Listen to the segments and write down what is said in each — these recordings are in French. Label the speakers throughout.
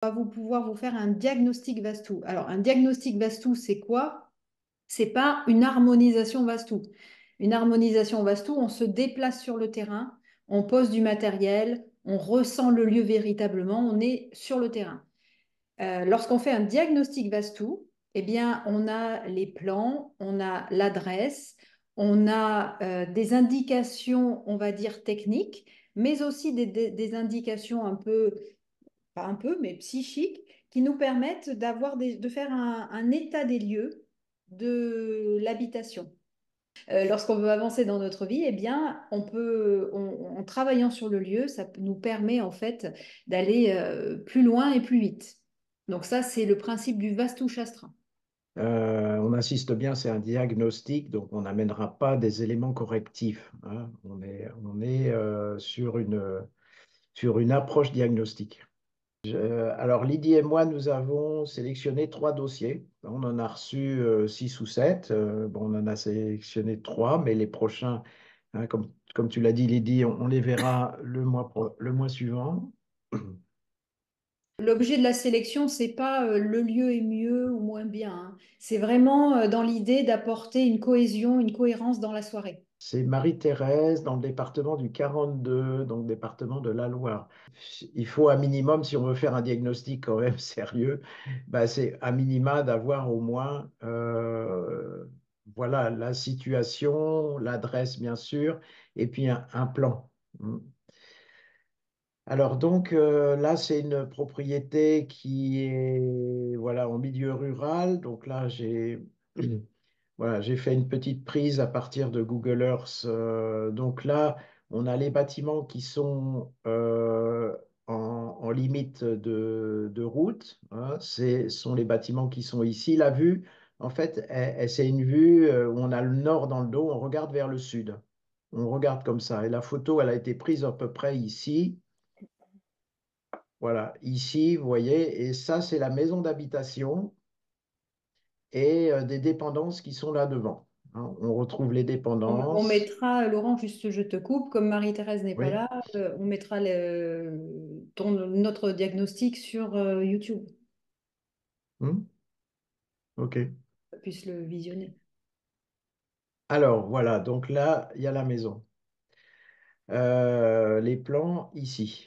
Speaker 1: va vous pouvoir vous faire un diagnostic Vastou. Alors, un diagnostic Vastou, c'est quoi? C'est pas une harmonisation Vastou. Une harmonisation Vastou, on se déplace sur le terrain, on pose du matériel, on ressent le lieu véritablement, on est sur le terrain. Lorsqu'on fait un diagnostic Vastou, eh bien, on a les plans, on a l'adresse, on a des indications, on va dire techniques, mais aussi des indications un peu pas un peu, mais psychiques, qui nous permettent de faire un état des lieux de l'habitation. Lorsqu'on veut avancer dans notre vie, eh bien, en travaillant sur le lieu, nous permet en fait d'aller plus loin et plus vite. Donc ça, c'est le principe du Vastu Shastra.
Speaker 2: On insiste bien, c'est un diagnostic, donc on n'amènera pas des éléments correctifs, hein. On est sur une approche diagnostique. Alors Lydie et moi, nous avons sélectionné 3 dossiers. On en a reçu 6 ou 7. Bon, on en a sélectionné 3, mais les prochains, hein, comme tu l'as dit, Lydie, on les verra le mois suivant.
Speaker 1: L'objet de la sélection, c'est pas le lieu est mieux ou moins bien, hein. C'est vraiment dans l'idée d'apporter une cohésion, une cohérence dans la soirée.
Speaker 2: C'est Marie-Thérèse dans le département du 42, donc département de la Loire. Il faut un minimum, si on veut faire un diagnostic quand même sérieux, bah, c'est à minima d'avoir au moins voilà, la situation, l'adresse bien sûr, et puis un plan. Mm. Alors donc là, c'est une propriété qui est voilà, en milieu rural. Donc là, voilà, j'ai fait une petite prise à partir de Google Earth. Donc là, on a les bâtiments qui sont en limite de route, hein. Ce sont les bâtiments qui sont ici. La vue, en fait, c'est une vue où on a le nord dans le dos, on regarde vers le sud. On regarde comme ça. Et la photo, elle a été prise à peu près ici. Voilà, ici, vous voyez, et ça, c'est la maison d'habitation et des dépendances qui sont là devant, hein. On retrouve les
Speaker 1: On
Speaker 2: dépendances.
Speaker 1: mettra, Laurent, juste je te coupe, comme Marie-Thérèse n'est pas
Speaker 2: Oui.
Speaker 1: là, on mettra notre diagnostic sur YouTube,
Speaker 2: Hmm. OK.
Speaker 1: qu'on puisse le visionner.
Speaker 2: Alors, voilà, donc là, il y a la maison. Les plans ici.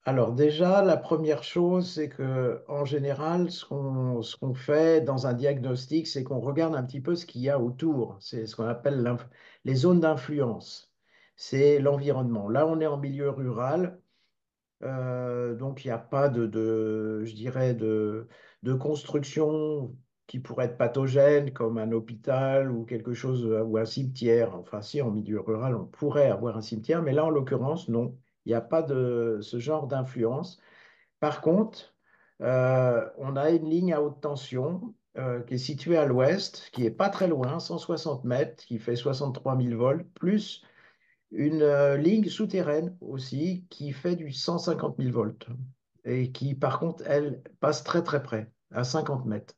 Speaker 2: Alors déjà, la première chose, c'est que en général, ce qu'on fait dans un diagnostic, c'est qu'on regarde un petit peu ce qu'il y a autour. C'est ce qu'on appelle les zones d'influence. C'est l'environnement. Là, on est en milieu rural. Donc, il n'y a pas je dirais, de construction qui pourrait être pathogène, comme un hôpital ou quelque chose, ou un cimetière. Enfin, si, en milieu rural, on pourrait avoir un cimetière, mais là, en l'occurrence, non. Il n'y a pas de ce genre d'influence. Par contre, on a une ligne à haute tension qui est située à l'ouest, qui est pas très loin, 160 mètres, qui fait 63 000 volts, plus une ligne souterraine aussi qui fait du 150 000 volts et qui, par contre, elle passe très très près, à 50 mètres.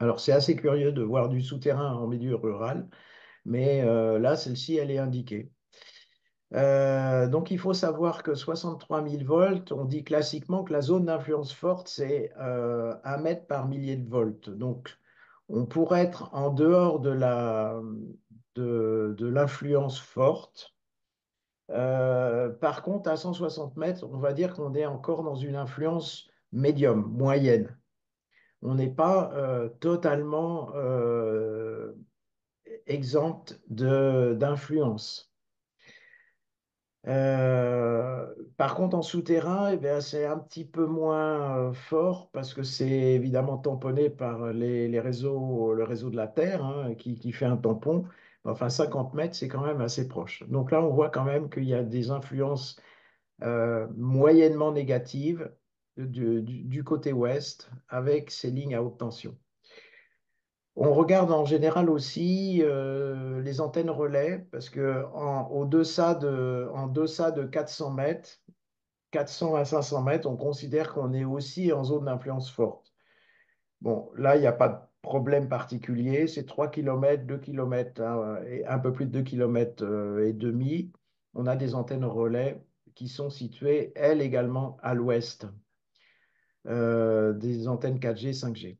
Speaker 2: Alors, c'est assez curieux de voir du souterrain en milieu rural, mais là, celle-ci, elle est indiquée. Donc, il faut savoir que 63 000 volts, on dit classiquement que la zone d'influence forte, c'est 1 mètre par millier de volts. Donc, on pourrait être en dehors de l'influence forte. Par contre, à 160 mètres, on va dire qu'on est encore dans une influence médium, moyenne. On n'est pas totalement exempt d'influence. Par contre, en souterrain, eh bien, c'est un petit peu moins fort parce que c'est évidemment tamponné par le réseau de la Terre, hein, qui fait un tampon. Enfin, 50 mètres, c'est quand même assez proche. Donc là, on voit quand même qu'il y a des influences moyennement négatives du côté ouest avec ces lignes à haute tension. On regarde en général aussi les antennes relais parce que en deçà de 400 mètres, 400 à 500 mètres, on considère qu'on est aussi en zone d'influence forte. Bon, là, il n'y a pas de problème particulier. C'est 3 km, 2 km, et un peu plus de 2 km et demi. On a des antennes relais qui sont situées, elles également, à l'ouest des antennes 4G, 5G.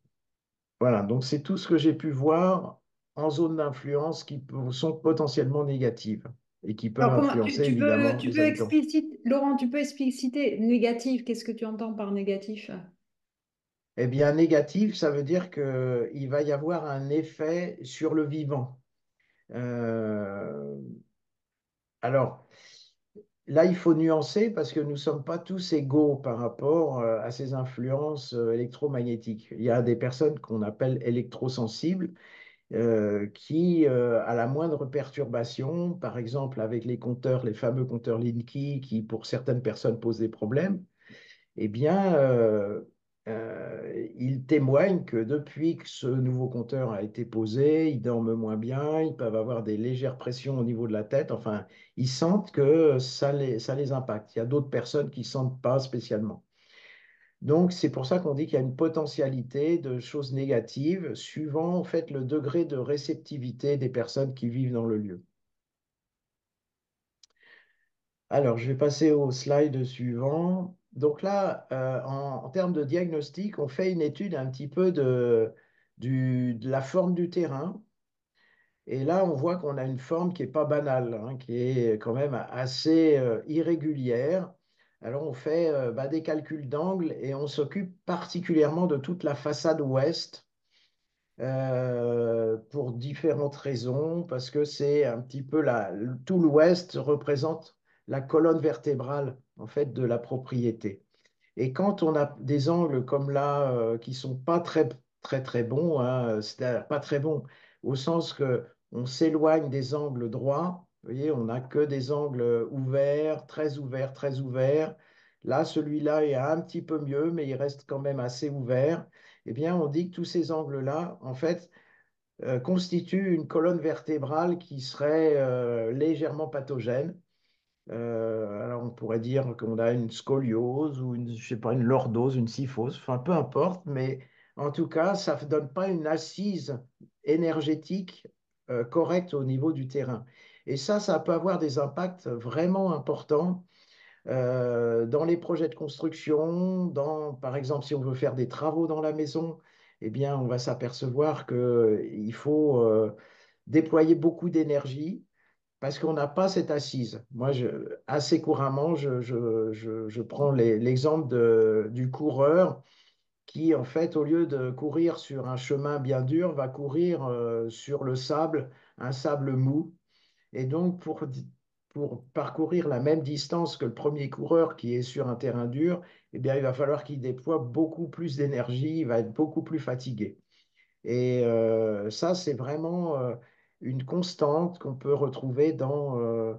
Speaker 2: Voilà, donc c'est tout ce que j'ai pu voir en zone d'influence sont potentiellement négatives et qui peuvent
Speaker 1: Alors, comment,
Speaker 2: influencer évidemment
Speaker 1: tu
Speaker 2: les
Speaker 1: peux
Speaker 2: habitants.
Speaker 1: expliciter, Laurent, tu peux expliciter négatif, qu'est-ce que tu entends par négatif?
Speaker 2: Eh bien, négatif, ça veut dire qu'il va y avoir un effet sur le vivant. Euh, alors, là, il faut nuancer parce que nous ne sommes pas tous égaux par rapport à ces influences électromagnétiques. Il y a des personnes qu'on appelle électrosensibles qui, à la moindre perturbation, par exemple avec les compteurs, les fameux compteurs Linky, qui pour certaines personnes posent des problèmes, eh bien, ils témoignent que depuis que ce nouveau compteur a été posé, ils dorment moins bien, ils peuvent avoir des légères pressions au niveau de la tête, enfin, ils sentent que ça les impacte. Il y a d'autres personnes qui ne sentent pas spécialement. Donc, c'est pour ça qu'on dit qu'il y a une potentialité de choses négatives suivant en fait le degré de réceptivité des personnes qui vivent dans le lieu. Alors, je vais passer au slide suivant. Donc là, en termes de diagnostic, on fait une étude un petit peu de la forme du terrain. Et là, on voit qu'on a une forme qui n'est pas banale, hein, qui est quand même assez irrégulière. Alors, on fait bah, des calculs d'angle et on s'occupe particulièrement de toute la façade ouest pour différentes raisons, parce que c'est un petit peu tout l'ouest représente la colonne vertébrale en fait de la propriété. Et quand on a des angles comme là qui sont pas très bons, hein, c'est-à-dire pas très bons au sens que on s'éloigne des angles droits. Vous voyez, on n'a que des angles ouverts, très ouverts, très ouverts. Là, celui-là est un petit peu mieux, mais il reste quand même assez ouvert. Eh bien, on dit que tous ces angles-là, en fait, constituent une colonne vertébrale qui serait légèrement pathogène. Alors on pourrait dire qu'on a une scoliose ou une, je sais pas, une lordose, une kyphose, enfin peu importe, mais en tout cas, ça ne donne pas une assise énergétique correcte au niveau du terrain. Et ça peut avoir des impacts vraiment importants dans les projets de construction, par exemple, si on veut faire des travaux dans la maison, eh bien, on va s'apercevoir qu'il faut déployer beaucoup d'énergie parce qu'on n'a pas cette assise. Moi, assez couramment, je prends l'exemple du coureur qui, en fait, au lieu de courir sur un chemin bien dur, va courir sur le sable, un sable mou. Et donc, pour parcourir la même distance que le premier coureur qui est sur un terrain dur, eh bien, il va falloir qu'il déploie beaucoup plus d'énergie, il va être beaucoup plus fatigué. Et ça, c'est vraiment une constante qu'on peut retrouver dans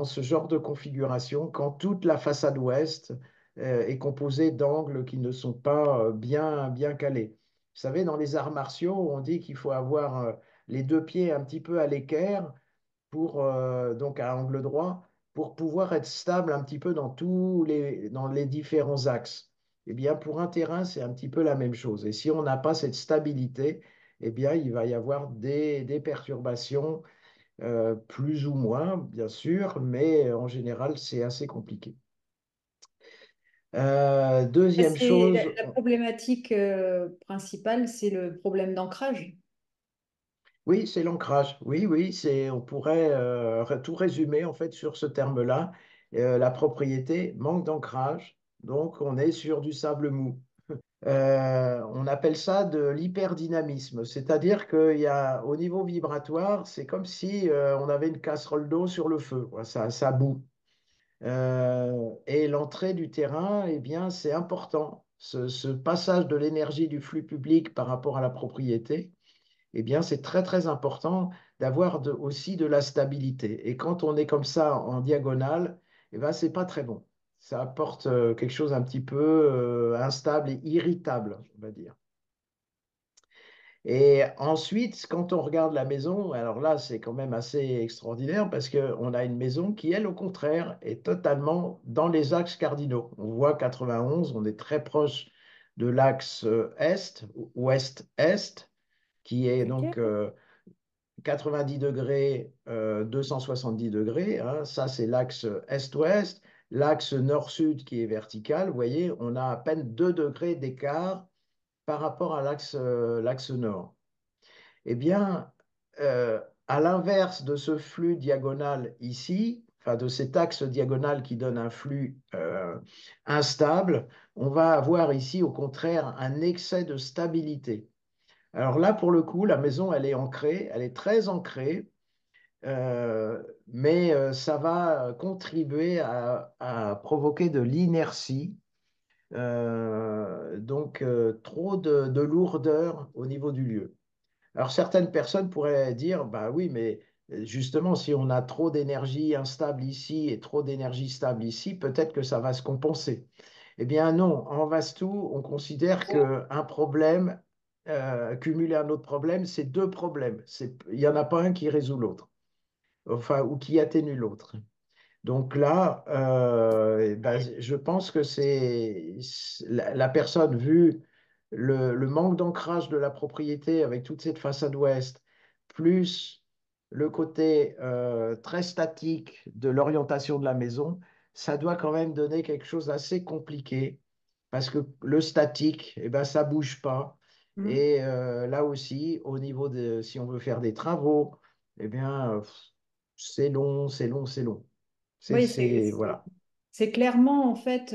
Speaker 2: ce genre de configuration quand toute la façade ouest est composée d'angles qui ne sont pas bien calés. Vous savez, dans les arts martiaux, on dit qu'il faut avoir les deux pieds un petit peu à l'équerre donc à angle droit, pour pouvoir être stable un petit peu dans les différents axes. Eh bien, pour un terrain, c'est un petit peu la même chose. Et si on n'a pas cette stabilité, eh bien, il va y avoir des perturbations, plus ou moins, bien sûr, mais en général, c'est assez compliqué. Deuxième
Speaker 1: C'est
Speaker 2: chose,
Speaker 1: la problématique principale, c'est le problème d'ancrage.
Speaker 2: oui, c'est l'ancrage. Oui, oui, on pourrait tout résumer en fait sur ce terme-là. La propriété manque d'ancrage, donc on est sur du sable mou. On appelle ça de l'hyperdynamisme, c'est-à-dire qu'il y a au niveau vibratoire, c'est comme si on avait une casserole d'eau sur le feu, quoi. Ça bout. Et l'entrée du terrain, eh bien, c'est important. Ce passage de l'énergie du flux public par rapport à la propriété eh bien, c'est très important d'avoir aussi de la stabilité. Et quand on est comme ça en diagonale, eh ben, c'est pas très bon. Ça apporte quelque chose un petit peu instable et irritable, on va dire. Et ensuite, quand on regarde la maison, alors là, c'est quand même assez extraordinaire parce qu'on a une maison qui, elle, au contraire, est totalement dans les axes cardinaux. On voit 91, on est très proche de l'axe est, ouest-est, qui est donc
Speaker 1: Ok.
Speaker 2: 90 degrés, 270 degrés, hein, ça c'est l'axe est-ouest. l'axe nord-sud qui est vertical, vous voyez, on a à peine 2 degrés d'écart par rapport à l'axe nord. Eh bien, à l'inverse de ce flux diagonal ici, enfin de cet axe diagonal qui donne un flux instable, on va avoir ici au contraire un excès de stabilité. Alors là, pour le coup, la maison, elle est ancrée, elle est très ancrée, mais ça va contribuer à provoquer de l'inertie, donc trop de lourdeur au niveau du lieu. Alors certaines personnes pourraient dire, bah oui, mais justement, si on a trop d'énergie instable ici et trop d'énergie stable ici, peut-être que ça va se compenser. Eh bien non, en Vastu, on considère qu'un problème cumulé à un autre problème, c'est deux problèmes. Il n'y en a pas un qui résout l'autre, enfin, ou qui atténue l'autre. Donc là, eh ben, je pense que la personne, vu le manque d'ancrage de la propriété avec toute cette façade ouest, plus le côté très statique de l'orientation de la maison, ça doit quand même donner quelque chose d'assez compliqué parce que le statique, eh ben, ça bouge pas.
Speaker 1: Mhm.
Speaker 2: Et là aussi, au niveau de, si on veut faire des travaux, eh bien, c'est long, c'est long, c'est long.
Speaker 1: Oui,
Speaker 2: Voilà.
Speaker 1: c'est clairement en fait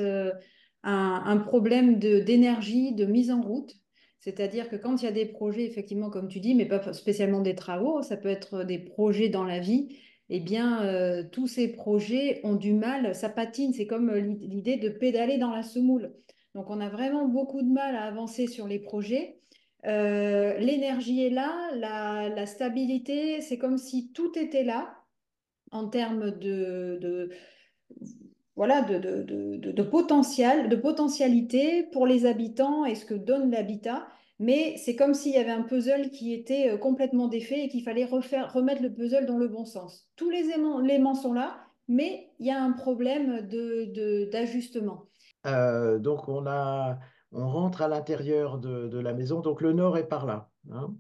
Speaker 1: un problème d'énergie, de mise en route. C'est-à-dire que quand il y a des projets, effectivement, comme tu dis, mais pas spécialement des travaux, ça peut être des projets dans la vie, eh bien, tous ces projets ont du mal, ça patine. C'est comme l'idée de pédaler dans la semoule. Donc, on a vraiment beaucoup de mal à avancer sur les projets. L'énergie est là, la stabilité, c'est comme si tout était là en termes voilà, de potentiel, de potentialité pour les habitants et ce que donne l'habitat. Mais c'est comme s'il y avait un puzzle qui était complètement défait et qu'il fallait remettre le puzzle dans le bon sens. Tous les éléments sont là, mais il y a un problème d'ajustement.
Speaker 2: Donc, on rentre à l'intérieur de la maison. Donc, le nord est par là, hein.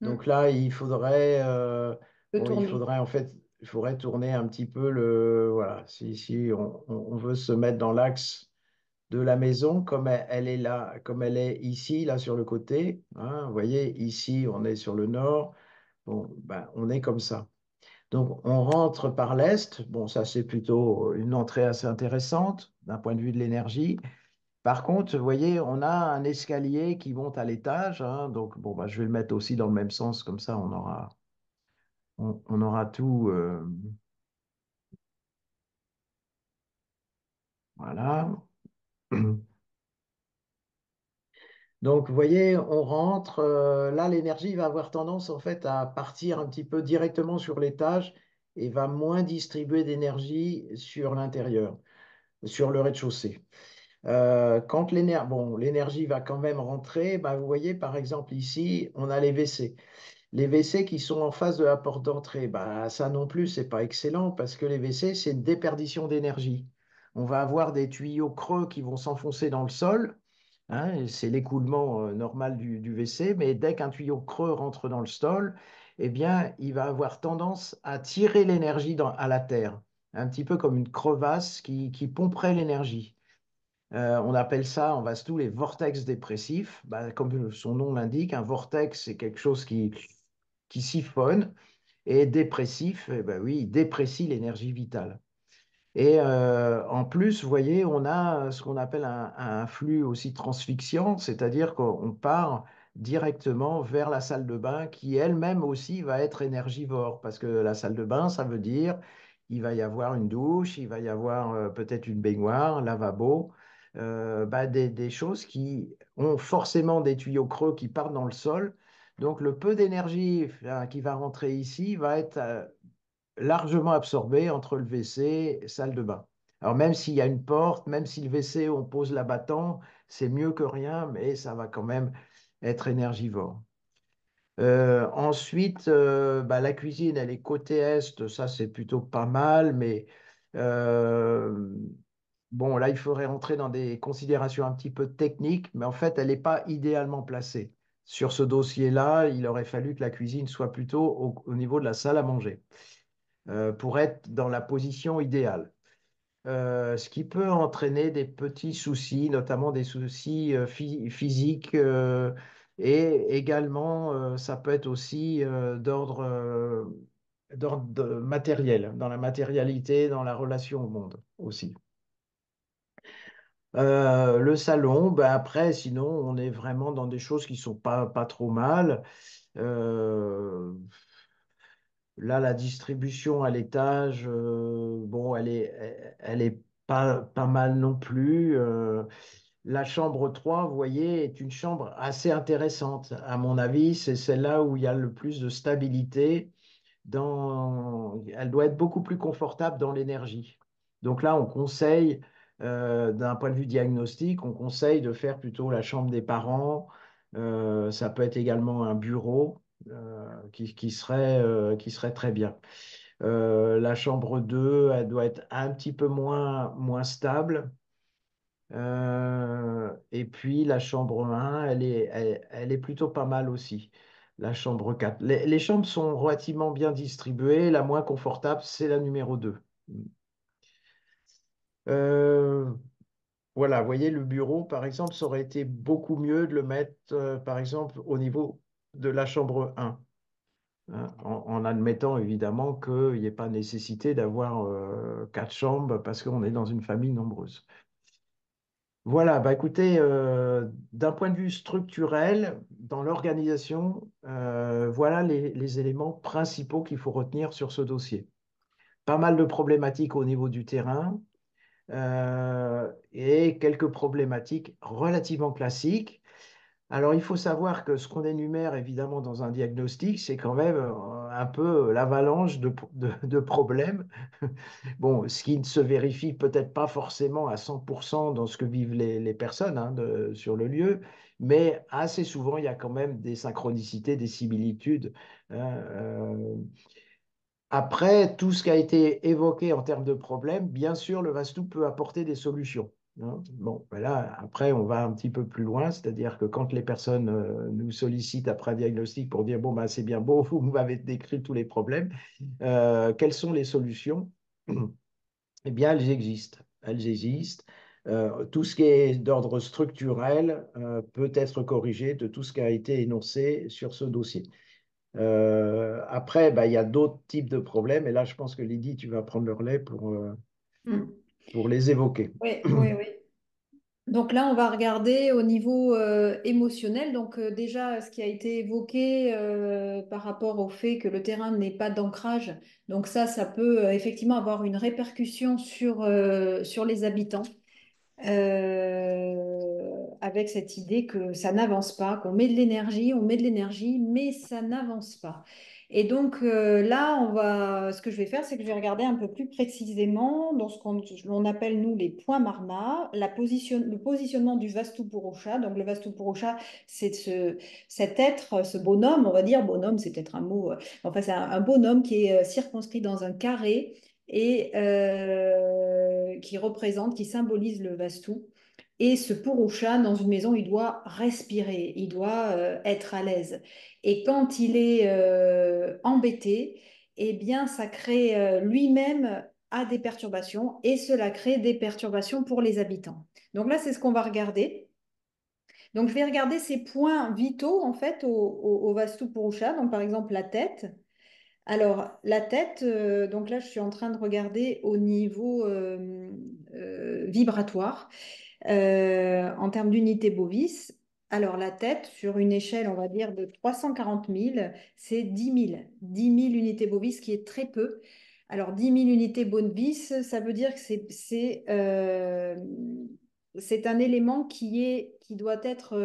Speaker 2: Donc
Speaker 1: Hmm,
Speaker 2: là,
Speaker 1: peut
Speaker 2: bon,
Speaker 1: tourner.
Speaker 2: en fait, il faudrait tourner un petit peu voilà, si on veut se mettre dans l'axe de la maison, comme elle est là, comme elle est ici, là, sur le côté, hein. Vous voyez, ici, on est sur le nord. Bon, ben, on est comme ça. Donc, on rentre par l'est. Bon, ça, c'est plutôt une entrée assez intéressante d'un point de vue de l'énergie. Par contre, vous voyez, on a un escalier qui monte à l'étage, hein. Donc, bon, bah, je vais le mettre aussi dans le même sens, comme ça, on aura tout. Voilà. Donc, vous voyez, on rentre. Là, l'énergie va avoir tendance, en fait, à partir un petit peu directement sur l'étage et va moins distribuer d'énergie sur l'intérieur, sur le rez-de-chaussée. Quand l'énergie va quand même rentrer, bah, vous voyez, par exemple, ici, on a les WC. Les WC qui sont en face de la porte d'entrée, bah, ça non plus, c'est pas excellent parce que les WC, c'est une déperdition d'énergie. On va avoir des tuyaux creux qui vont s'enfoncer dans le sol, hein, et c'est l'écoulement normal du WC, mais dès qu'un tuyau creux rentre dans le sol, eh bien, il va avoir tendance à tirer l'énergie à la terre, un petit peu comme une crevasse qui pomperait l'énergie. On appelle ça en Vastu les vortex dépressifs. Bah, comme son nom l'indique, un vortex, c'est quelque chose qui siphonne, et dépressif, eh ben oui, il déprécie l'énergie vitale. Et en plus, vous voyez, on a ce qu'on appelle un flux aussi transfixiant, c'est-à-dire qu'on part directement vers la salle de bain qui elle-même aussi va être énergivore, parce que la salle de bain, ça veut dire il va y avoir une douche, il va y avoir peut-être une baignoire, un lavabo, bah, des choses qui ont forcément des tuyaux creux qui partent dans le sol. Donc le peu d'énergie qui va rentrer ici va être largement absorbé entre le WC et salle de bain. Alors même s'il y a une porte, même si le WC, on pose l'abattant, c'est mieux que rien, mais ça va quand même être énergivore. Ensuite, bah, la cuisine, elle est côté est, ça c'est plutôt pas mal, mais euh, bon, là, il faudrait rentrer dans des considérations un petit peu techniques, mais en fait, elle n'est pas idéalement placée. Sur ce dossier-là, il aurait fallu que la cuisine soit plutôt au niveau de la salle à manger pour être dans la position idéale. ce qui peut entraîner des petits soucis, notamment des soucis physiques, et également ça peut être aussi d'ordre matériel, dans la matérialité, dans la relation au monde aussi. Le salon, ben après, sinon, on est vraiment dans des choses qui sont pas trop mal. Euh, Là, la distribution à l'étage, bon, elle est pas mal non plus. La chambre 3, vous voyez, est une chambre assez intéressante. À mon avis, c'est celle-là où il y a le plus de stabilité. Elle doit être beaucoup plus confortable dans l'énergie. Donc là, on conseille, d'un point de vue diagnostic, on conseille de faire plutôt la chambre des parents. Ça peut être également un bureau qui serait très bien. La chambre 2, elle doit être un petit peu moins stable. Et puis la chambre 1, elle est plutôt pas mal aussi. La chambre 4. Les chambres sont relativement bien distribuées. La moins confortable, c'est la numéro 2. Euh, voilà, vous voyez, le bureau, par exemple, ça aurait été beaucoup mieux de le mettre, par exemple, au niveau de la chambre 1, hein, en admettant évidemment qu'il n'y ait pas nécessité d'avoir 4 chambres parce qu'on est dans une famille nombreuse. Voilà, bah écoutez, d'un point de vue structurel, dans l'organisation, voilà les éléments principaux qu'il faut retenir sur ce dossier. Pas mal de problématiques au niveau du terrain, et quelques problématiques relativement classiques. Alors, il faut savoir que ce qu'on énumère évidemment dans un diagnostic, c'est quand même un peu l'avalanche de problèmes. Bon, ce qui ne se vérifie peut-être pas forcément à 100% dans ce que vivent les personnes, hein, sur le lieu, mais assez souvent, il y a quand même des synchronicités, des similitudes, hein. Après, tout ce qui a été évoqué en termes de problèmes, bien sûr, le Vastu peut apporter des solutions, hein. Bon, ben là, après, on va un petit peu plus loin, c'est-à-dire que quand les personnes nous sollicitent après un diagnostic pour dire, bon, ben, c'est bien beau, vous m'avez décrit tous les problèmes, quelles sont les solutions? Eh bien, elles existent. Elles existent. Tout ce qui est d'ordre structurel peut être corrigé de tout ce qui a été énoncé sur ce dossier. Après, bah, il y a d'autres types de problèmes. Et là, je pense que Lydie, tu vas prendre le relais
Speaker 1: Hmm.
Speaker 2: pour les évoquer.
Speaker 1: Oui, oui, oui. Donc là, on va regarder au niveau émotionnel. Donc déjà, ce qui a été évoqué par rapport au fait que le terrain n'est pas d'ancrage. Donc ça peut effectivement avoir une répercussion sur les habitants. Avec cette idée que ça n'avance pas, qu'on met de l'énergie, on met de l'énergie, mais ça n'avance pas. Et donc là, ce que je vais faire, c'est que je vais regarder un peu plus précisément dans ce qu'on appelle, nous, les points marma, le positionnement du Vastu Purusha. Donc le Vastu Purusha, c'est cet être, ce bonhomme, on va dire, bonhomme, c'est peut-être un mot, enfin c'est un bonhomme qui est circonscrit dans un carré et qui représente, qui symbolise le Vastu. Et ce Purusha, dans une maison, il doit respirer, il doit être à l'aise. Et quand il est embêté, eh bien, ça crée lui-même a des perturbations et cela crée des perturbations pour les habitants. Donc là, c'est ce qu'on va regarder. Donc, je vais regarder ces points vitaux, en fait, au Vastu Purusha. Donc, par exemple, la tête. Alors, la tête, donc là, je suis en train de regarder au niveau vibratoire, en termes d'unité bovis. Alors, la tête, sur une échelle, on va dire, de 340 000, c'est 10 000. 10 000 unités bovis, ce qui est très peu. Alors, 10 000 unités bovis, ça veut dire que c'est un élément qui doit être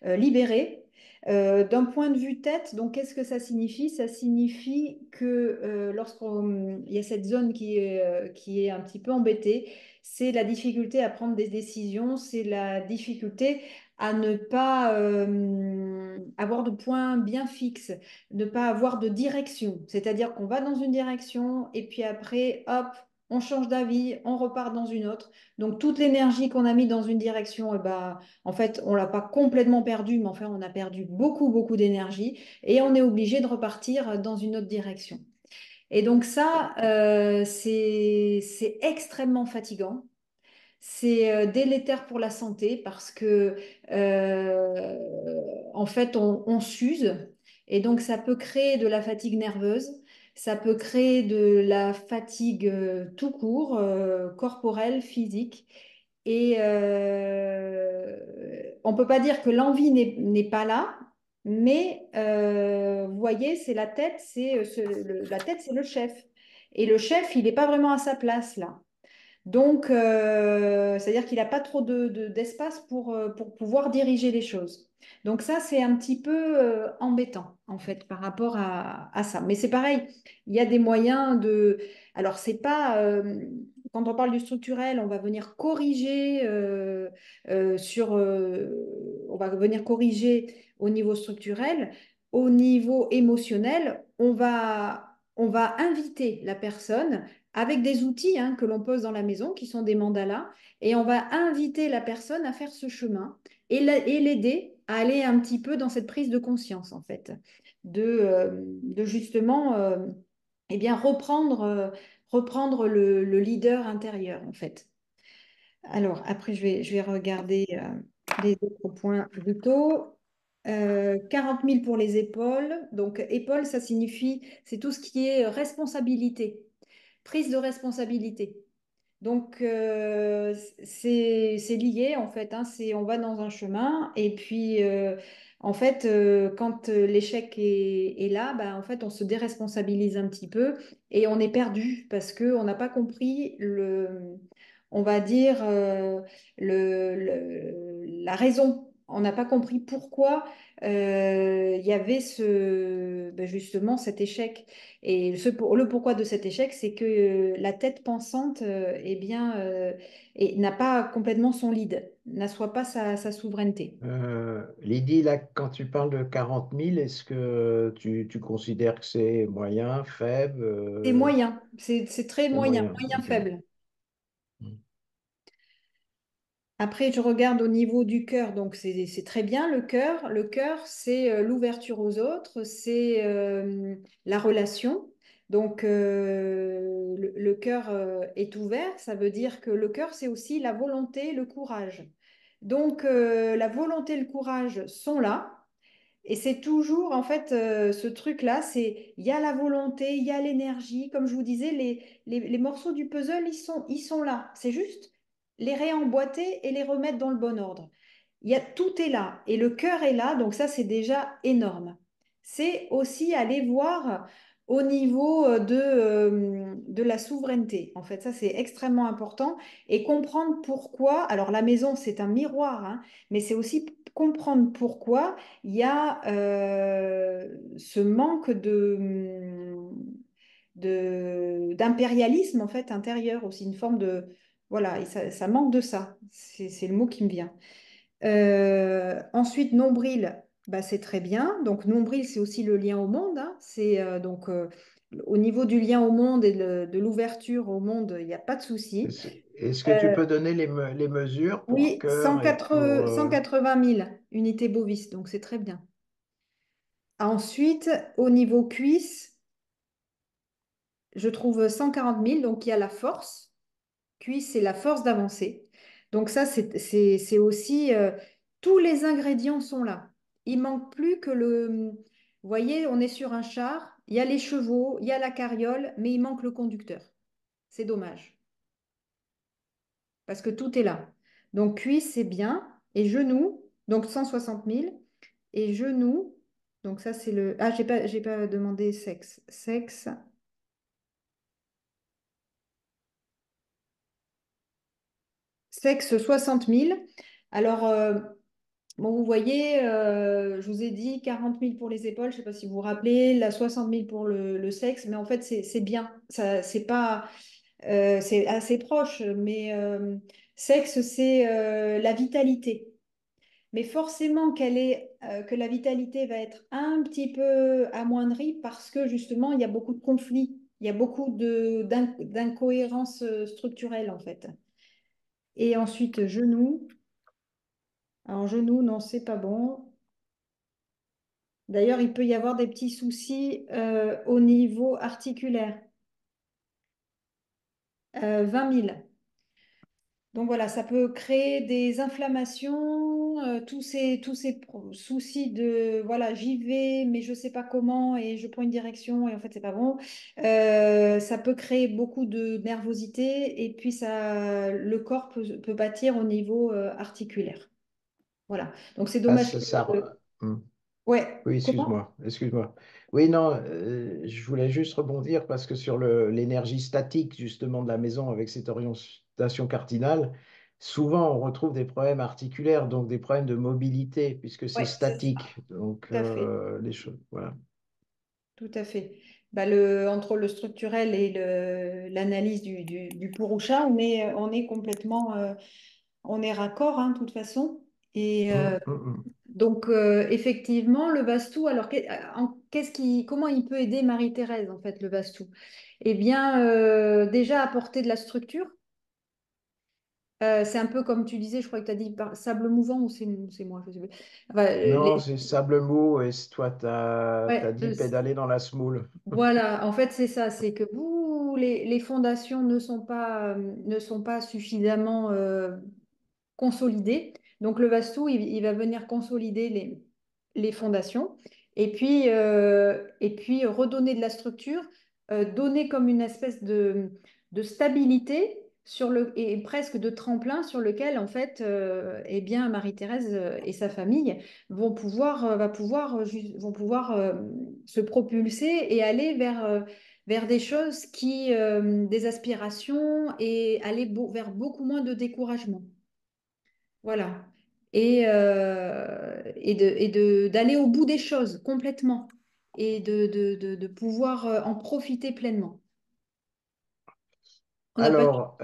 Speaker 1: libéré. D'un point de vue tête, donc qu'est-ce que ça signifie? Ça signifie que lorsqu'il y a cette zone qui est un petit peu embêtée, c'est la difficulté à prendre des décisions, c'est la difficulté à ne pas avoir de point bien fixe, ne pas avoir de direction. C'est-à-dire qu'on va dans une direction et puis après, hop, on change d'avis, on repart dans une autre. Donc toute l'énergie qu'on a mis dans une direction, eh ben, en fait, on l'a pas complètement perdu, mais enfin, on a perdu beaucoup, beaucoup d'énergie et on est obligé de repartir dans une autre direction. Et donc ça, c'est extrêmement fatigant. C'est délétère pour la santé parce que en fait on s'use et donc ça peut créer de la fatigue nerveuse, ça peut créer de la fatigue tout court, corporelle, physique. Et on peut pas dire que l'envie n'est pas là, mais vous voyez, c'est la tête, la tête, c'est le chef. Et le chef, il n'est pas vraiment à sa place là. Donc, c'est-à-dire qu'il n'a pas trop d'espace pour pouvoir diriger les choses. Donc ça, c'est un petit peu embêtant, en fait, par rapport à ça. Mais c'est pareil, il y a des moyens de... Alors, c'est pas... quand on parle du structurel, on va venir corriger on va venir corriger au niveau structurel. Au niveau émotionnel, on va inviter la personne avec des outils hein, que l'on pose dans la maison, qui sont des mandalas, et on va inviter la personne à faire ce chemin et l'aider à aller un petit peu dans cette prise de conscience, en fait, de justement eh bien, reprendre le leader intérieur, en fait. Alors, après, je vais regarder les autres points vitaux. 40 000 pour les épaules. Donc, épaules, ça signifie, c'est tout ce qui est responsabilité, prise de responsabilité. Donc, c'est lié en fait. Hein, on va dans un chemin et puis en fait, quand l'échec est là, bah, en fait, on se déresponsabilise un petit peu et on est perdu parce qu'on n'a pas compris on va dire, la raison. On n'a pas compris pourquoi il y avait ben, justement cet échec. Et le pourquoi de cet échec, c'est que la tête pensante, eh bien, n'a pas complètement son lead, n'assoit pas sa souveraineté.
Speaker 2: Lydie, là, quand tu parles de 40 000, est-ce que tu considères que c'est moyen, faible,
Speaker 1: C'est moyen, c'est très
Speaker 2: c'est
Speaker 1: moyen,
Speaker 2: moyen?
Speaker 1: moyen
Speaker 2: Ok.
Speaker 1: faible. Après, je regarde au niveau du cœur, donc c'est très bien le cœur. Le cœur, c'est l'ouverture aux autres, c'est la relation. Donc, le cœur est ouvert, ça veut dire que le cœur, c'est aussi la volonté, le courage. Donc, la volonté et le courage sont là. Et c'est toujours, en fait, ce truc-là, il y a la volonté, il y a l'énergie. Comme je vous disais, les morceaux du puzzle, ils sont là. C'est juste les réemboîter et les remettre dans le bon ordre. Tout est là et le cœur est là, donc ça, c'est déjà énorme. C'est aussi aller voir au niveau de la souveraineté. En fait, ça, c'est extrêmement important et comprendre pourquoi. Alors, la maison, c'est un miroir, hein, mais c'est aussi comprendre pourquoi il y a ce manque d'impérialisme en fait intérieur aussi, une forme de voilà, et ça manque de ça. C'est le mot qui me vient. Ensuite, nombril, bah, c'est très bien. Donc, nombril, c'est aussi le lien au monde. Hein. C'est donc au niveau du lien au monde et de l'ouverture au monde, il n'y a pas de souci.
Speaker 2: Est-ce que tu
Speaker 1: Euh,
Speaker 2: peux donner les mesures pour
Speaker 1: oui,
Speaker 2: cœur et pour...
Speaker 1: 180 000 unités bovis, donc c'est très bien. Ensuite, au niveau cuisse, je trouve 140 000, donc il y a la force. Cuisse, c'est la force d'avancer. Donc ça, c'est aussi, tous les ingrédients sont là. Il manque plus que vous voyez, on est sur un char, il y a les chevaux, il y a la carriole, mais il manque le conducteur. C'est dommage, parce que tout est là. Donc cuisse, c'est bien, et genoux, donc 160 000, et genoux, donc ça c'est le... Ah, j'ai pas demandé sexe. Sexe. Sexe 60 000. Alors, bon, vous voyez, je vous ai dit 40 000 pour les épaules, je ne sais pas si vous vous rappelez, la 60 000 pour le sexe, mais en fait, c'est bien. Ça, c'est pas, c'est assez proche, mais sexe, c'est la vitalité. Mais forcément que la vitalité va être un petit peu amoindrie parce que justement, il y a beaucoup de conflits, il y a beaucoup d'incohérences structurelles, en fait. Et ensuite, genou. Alors, genou, non, c'est pas bon. D'ailleurs, il peut y avoir des petits soucis au niveau articulaire. 20 000. Donc voilà, ça peut créer des inflammations, soucis de, voilà, j'y vais, mais je sais pas comment et je prends une direction et en fait c'est pas bon. Ça peut créer beaucoup de nervosité et puis le corps peut pâtir au niveau articulaire. Voilà. Donc c'est
Speaker 2: Ah,
Speaker 1: dommage
Speaker 2: Hmm.
Speaker 1: Ouais.
Speaker 2: Oui,
Speaker 1: Comment?
Speaker 2: excuse-moi, excuse-moi. Oui, non, je voulais juste rebondir parce que sur l'énergie statique justement de la maison avec cette orientation cardinale, souvent on retrouve des problèmes articulaires, donc des problèmes de mobilité puisque c'est
Speaker 1: Ouais, c'est ça.
Speaker 2: statique. Donc
Speaker 1: Tout à fait.
Speaker 2: les choses, voilà.
Speaker 1: Tout à fait. Bah, entre le structurel et l'analyse du Purusha, on est complètement, on est raccord, hein, de toute façon. Et
Speaker 2: Hum, hum, hum.
Speaker 1: donc, effectivement, le Vastu, alors, comment il peut aider Marie-Thérèse, en fait, le Vastu? Eh bien, déjà apporter de la structure. C'est un peu comme tu disais, je crois que tu as dit sable mouvant ou c'est moi, je sais plus. Enfin,
Speaker 2: Non, c'est sable mou et toi, tu as,
Speaker 1: ouais,
Speaker 2: dit pédaler dans la semoule.
Speaker 1: voilà, en fait, c'est ça, c'est que les fondations ne sont pas suffisamment consolidées. Donc, le Vastu, il va venir consolider les fondations et puis redonner de la structure, donner comme une espèce de stabilité et presque de tremplin sur lequel, en fait, eh bien, Marie-Thérèse et sa famille vont pouvoir se propulser et aller vers des choses des aspirations et aller vers beaucoup moins de découragement. Voilà. D'aller au bout des choses complètement et de pouvoir en profiter pleinement. On n'a pas.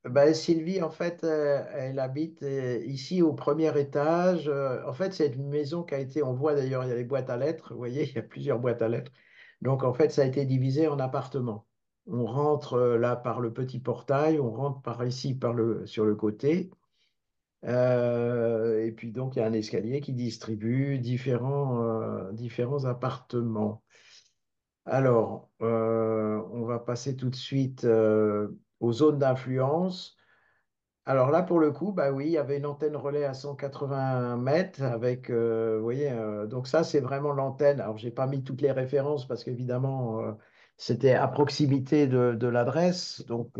Speaker 2: Alors, Sylvie, en fait, elle habite ici au premier étage. En fait, c'est une maison qui a été, on voit d'ailleurs, il y a les boîtes à lettres, vous voyez, il y a plusieurs boîtes à lettres. Donc, en fait, ça a été divisé en appartements. On rentre là par le petit portail, on rentre par ici sur le côté. Et puis, donc, il y a un escalier qui distribue différents appartements. Alors, on va passer tout de suite aux zones d'influence. Alors là, pour le coup, bah oui, il y avait une antenne relais à 180 mètres avec, vous voyez, donc ça, c'est vraiment l'antenne. Alors, j'ai pas mis toutes les références parce qu'évidemment, c'était à proximité de l'adresse. Donc,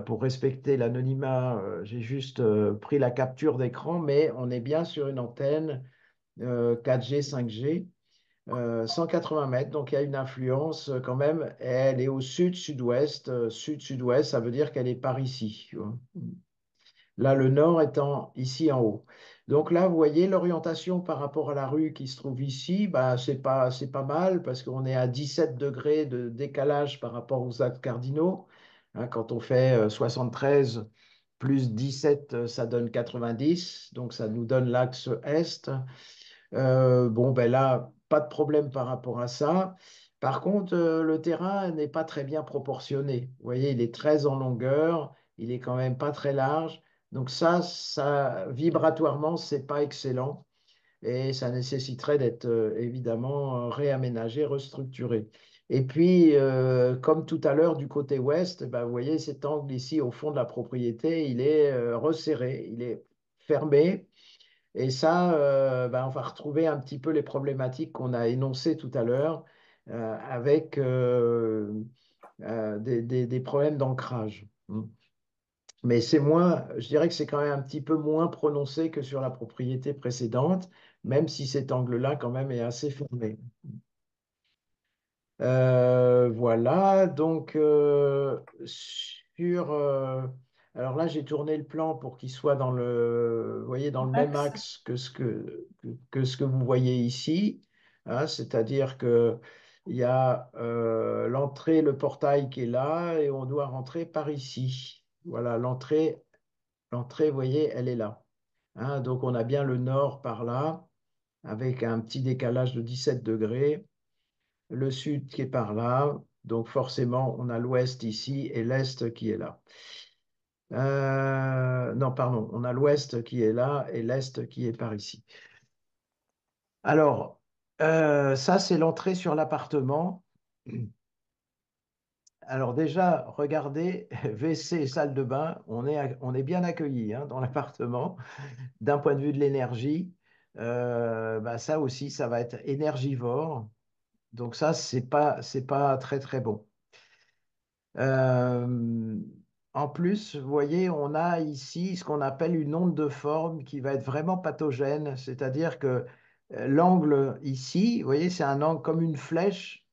Speaker 2: pour respecter l'anonymat, j'ai juste pris la capture d'écran, mais on est bien sur une antenne 4G, 5G. 180 mètres, donc il y a une influence quand même. Elle est au sud-sud-ouest. Sud-sud-ouest, ça veut dire qu'elle est par ici. Tu vois. Là, le nord étant ici en haut. Donc là, vous voyez l'orientation par rapport à la rue qui se trouve ici, bah, c'est pas mal parce qu'on est à 17 degrés de décalage par rapport aux axes cardinaux. Hein, quand on fait 73 plus 17, ça donne 90. Donc ça nous donne l'axe est. Bon, ben là, pas de problème par rapport à ça. Par contre, le terrain n'est pas très bien proportionné. Vous voyez, il est très en longueur, il est quand même pas très large. Donc ça vibratoirement, c'est pas excellent et ça nécessiterait d'être évidemment réaménagé, restructuré. Et puis, comme tout à l'heure du côté ouest, ben, vous voyez cet angle ici au fond de la propriété, il est resserré, il est fermé. Et ça, ben, on va retrouver un petit peu les problématiques qu'on a énoncées tout à l'heure avec des problèmes d'ancrage. Mais je dirais que c'est quand même un petit peu moins prononcé que sur la propriété précédente, même si cet angle-là quand même est assez fermé. Voilà, donc alors là, j'ai tourné le plan pour qu'il soit vous voyez, dans le même
Speaker 1: Max.
Speaker 2: axe que ce que vous voyez ici, hein, c'est-à-dire que il y a l'entrée, le portail qui est là, et on doit rentrer par ici. Voilà, l'entrée, vous voyez, elle est là. Hein, donc on a bien le nord par là, avec un petit décalage de 17 degrés le sud qui est par là. Donc forcément, on a l'ouest ici et l'est qui est là. Non, pardon, on a l'ouest qui est là et l'est qui est par ici. Alors, ça, c'est l'entrée sur l'appartement. Alors déjà, regardez, WC et salle de bain, on est bien accueilli hein, dans l'appartement. D'un point de vue de l'énergie, bah, ça aussi, ça va être énergivore. Donc ça, c'est pas très, très bon. Euh, En plus, vous voyez, on a ici ce qu'on appelle une onde de forme qui va être vraiment pathogène, c'est-à-dire que l'angle ici, vous voyez, c'est un angle comme une flèche,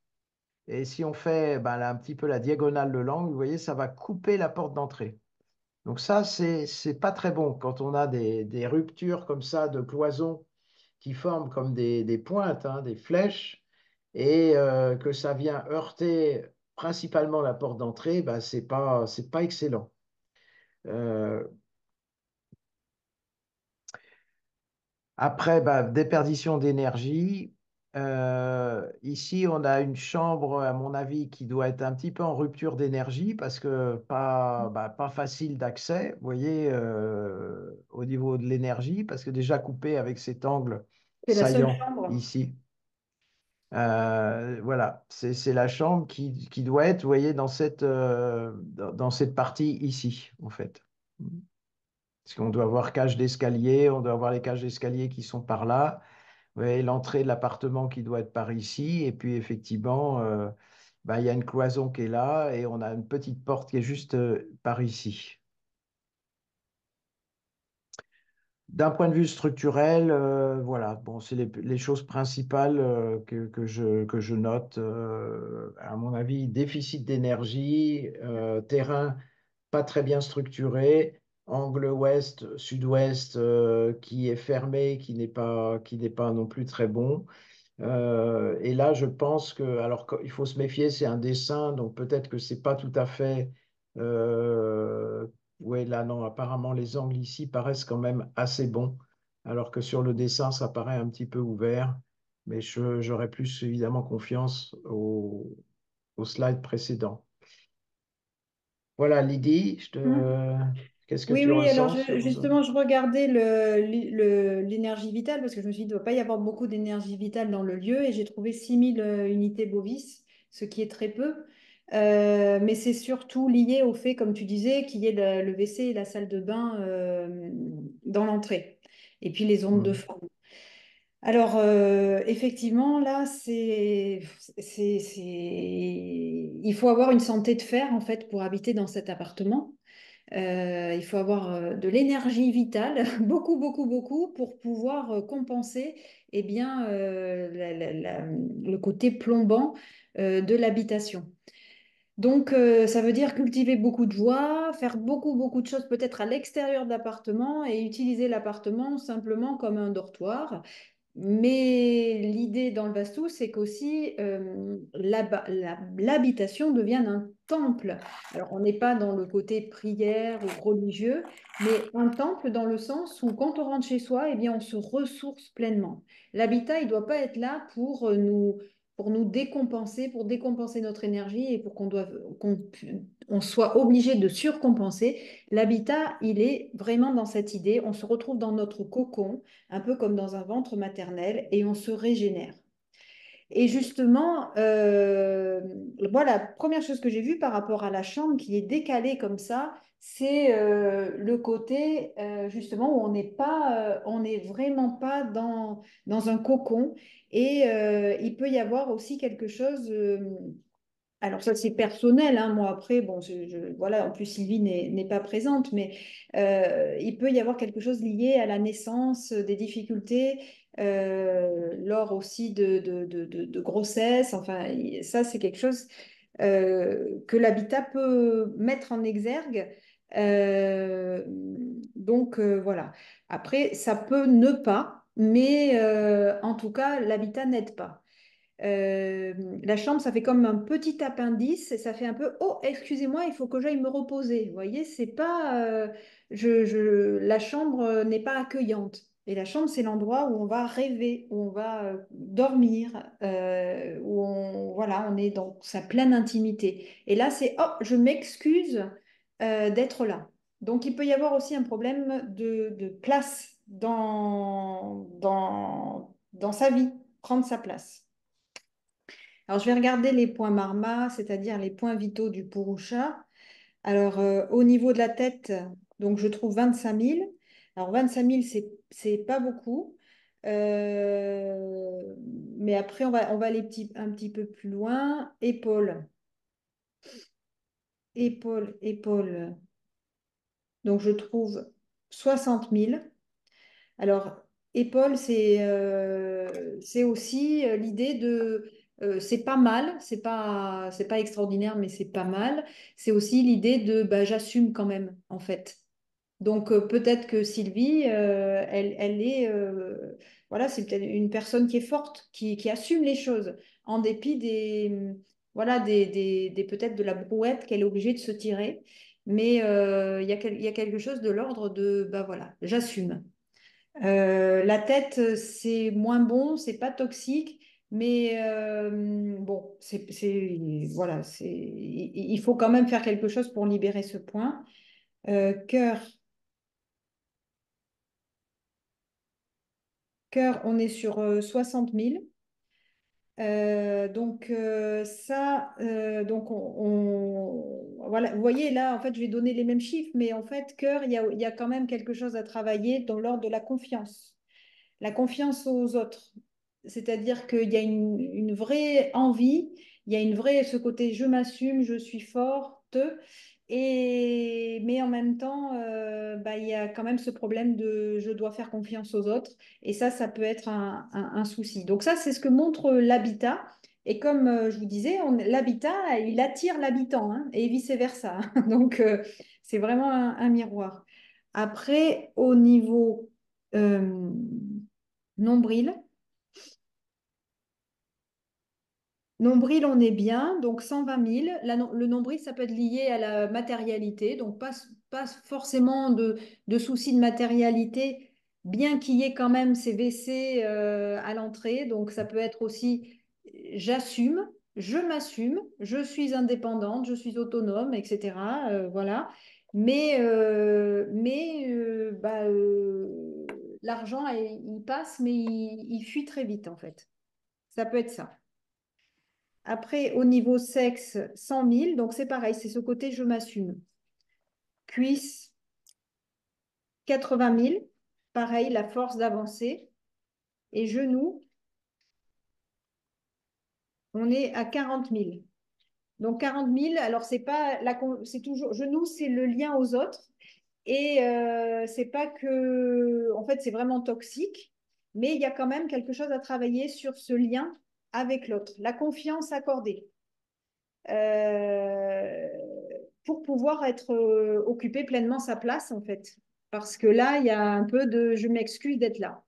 Speaker 2: et si on fait ben, là, un petit peu la diagonale de l'angle, vous voyez, ça va couper la porte d'entrée. Donc ça, c'est pas très bon quand on a des ruptures comme ça de cloisons qui forment comme des pointes, hein, des flèches, et que ça vient heurter principalement la porte d'entrée, bah, c'est pas excellent. Euh, Après, bah, déperdition d'énergie. Ici, on a une chambre, à mon avis, qui doit être un petit peu en rupture d'énergie parce que pas facile d'accès, vous voyez, au niveau de l'énergie, parce que déjà coupé avec cet angle
Speaker 1: C'est la seule
Speaker 2: saillant
Speaker 1: chambre.
Speaker 2: ici. Voilà, c'est la chambre qui doit être, vous voyez, dans cette partie ici, en fait. Parce qu'on doit avoir cage d'escalier, on doit avoir les cages d'escalier qui sont par là, vous voyez, l'entrée de l'appartement qui doit être par ici, et puis effectivement, bah, il y a une cloison qui est là, et on a une petite porte qui est juste par ici. D'un point de vue structurel, voilà, bon, c'est les choses principales que je note. À mon avis, déficit d'énergie, terrain pas très bien structuré, angle ouest, sud-ouest qui est fermé, qui n'est pas non plus très bon. Et là, je pense que, alors il faut se méfier, c'est un dessin, donc peut-être que c'est pas tout à fait. Oui, là, non, apparemment, les angles ici paraissent quand même assez bons, alors que sur le dessin, ça paraît un petit peu ouvert. Mais j'aurais plus évidemment confiance au slide précédent. Voilà, Lydie, qu'est-ce que
Speaker 1: Oui,
Speaker 2: tu
Speaker 1: oui, alors
Speaker 2: ressens sur...
Speaker 1: justement, je regardais l'énergie vitale parce que je me suis dit, il ne doit pas y avoir beaucoup d'énergie vitale dans le lieu et j'ai trouvé 6000 unités bovis, ce qui est très peu. Mais c'est surtout lié au fait, comme tu disais, qu'il y ait le WC et la salle de bain dans l'entrée et puis les ondes de
Speaker 2: Hmm.
Speaker 1: forme. Alors, effectivement, là, il faut avoir une santé de fer, en fait, pour habiter dans cet appartement. Il faut avoir de l'énergie vitale, beaucoup, beaucoup, beaucoup, pour pouvoir compenser eh bien, le côté plombant de l'habitation. Donc, ça veut dire cultiver beaucoup de joie, faire beaucoup, beaucoup de choses peut-être à l'extérieur de l'appartement et utiliser l'appartement simplement comme un dortoir. Mais l'idée dans le Vastou, c'est qu'aussi l'habitation devienne un temple. Alors, on n'est pas dans le côté prière ou religieux, mais un temple dans le sens où quand on rentre chez soi, eh bien, on se ressource pleinement. L'habitat, il ne doit pas être là pour nous décompenser, pour décompenser notre énergie et pour qu'on soit obligé de surcompenser. L'habitat, il est vraiment dans cette idée. On se retrouve dans notre cocon un peu comme dans un ventre maternel, et on se régénère. Et justement, voilà, la première chose que j'ai vue par rapport à la chambre qui est décalée comme ça, c'est le côté justement où on n'est vraiment pas dans un cocon. Et il peut y avoir aussi quelque chose. Alors ça c'est personnel, hein. Moi après, bon, voilà, en plus Sylvie n'est pas présente, mais il peut y avoir quelque chose lié à la naissance, des difficultés lors aussi de grossesse. Enfin, ça c'est quelque chose que l'habitat peut mettre en exergue. Euh, donc voilà. Après, ça peut ne pas, mais en tout cas, l'habitat n'aide pas. Euh, la chambre, ça fait comme un petit appendice et ça fait un peu, oh, excusez-moi, il faut que j'aille me reposer. Vous voyez, c'est pas, la chambre n'est pas accueillante. Et la chambre, c'est l'endroit où on va rêver, où on va dormir, voilà, on est dans sa pleine intimité. Et là, c'est, oh, je m'excuse d'être là. Donc, il peut y avoir aussi un problème de place dans sa vie, prendre sa place. Alors, je vais regarder les points Marma, c'est-à-dire les points vitaux du Purusha. Alors, au niveau de la tête, donc je trouve 25 000. Alors, 25 000, c'est pas beaucoup. Euh, mais après, on va aller un petit peu plus loin. Épaules, épaules, épaules. Donc, je trouve 60 000. Alors, épaule, c'est aussi l'idée de, c'est pas mal, c'est pas extraordinaire, mais c'est pas mal. C'est aussi l'idée de, bah, j'assume quand même, en fait. Donc, peut-être que Sylvie, elle est, voilà, c'est peut-être une personne qui est forte, qui assume les choses, en dépit voilà, peut-être de la brouette qu'elle est obligée de se tirer. Mais il y a quelque chose de l'ordre de, bah voilà, j'assume. La tête, c'est moins bon, c'est pas toxique, mais bon, voilà, il faut quand même faire quelque chose pour libérer ce point. Cœur, cœur, on est sur 60 000. Donc ça, donc voilà, vous voyez là, en fait, je vais donner les mêmes chiffres, mais en fait, cœur, il y a quand même quelque chose à travailler dans l'ordre de la confiance aux autres. C'est-à-dire qu'il y a une vraie envie, il y a une vraie, ce côté je m'assume, je suis forte, mais en même temps, bah, il y a quand même ce problème de je dois faire confiance aux autres. Et ça peut être un souci. Donc ça, c'est ce que montre l'habitat. Et comme je vous disais, l'habitat, il attire l'habitant, hein, et vice-versa. Donc, c'est vraiment un miroir. Après, au niveau euh, nombril. Nombril, on est bien, donc 120 000. Le nombril, ça peut être lié à la matérialité, donc pas forcément de soucis de matérialité, bien qu'il y ait quand même ces WC à l'entrée. Donc ça peut être aussi j'assume, je m'assume, je suis indépendante, je suis autonome, etc. Voilà. Bah, l'argent, il passe, mais il fuit très vite en fait. Ça peut être ça. Après, au niveau sexe, 100 000. Donc, c'est pareil, c'est ce côté je m'assume. Cuisse, 80 000. Pareil, la force d'avancer. Et genoux, on est à 40 000. Donc, 40 000, alors, c'est pas c'est toujours, genoux, c'est le lien aux autres. Et c'est pas que, en fait, c'est vraiment toxique, mais il y a quand même quelque chose à travailler sur ce lien avec l'autre. La confiance accordée. euh, pour pouvoir être occuper pleinement sa place en fait. Parce que là, il y a un peu de je m'excuse d'être là.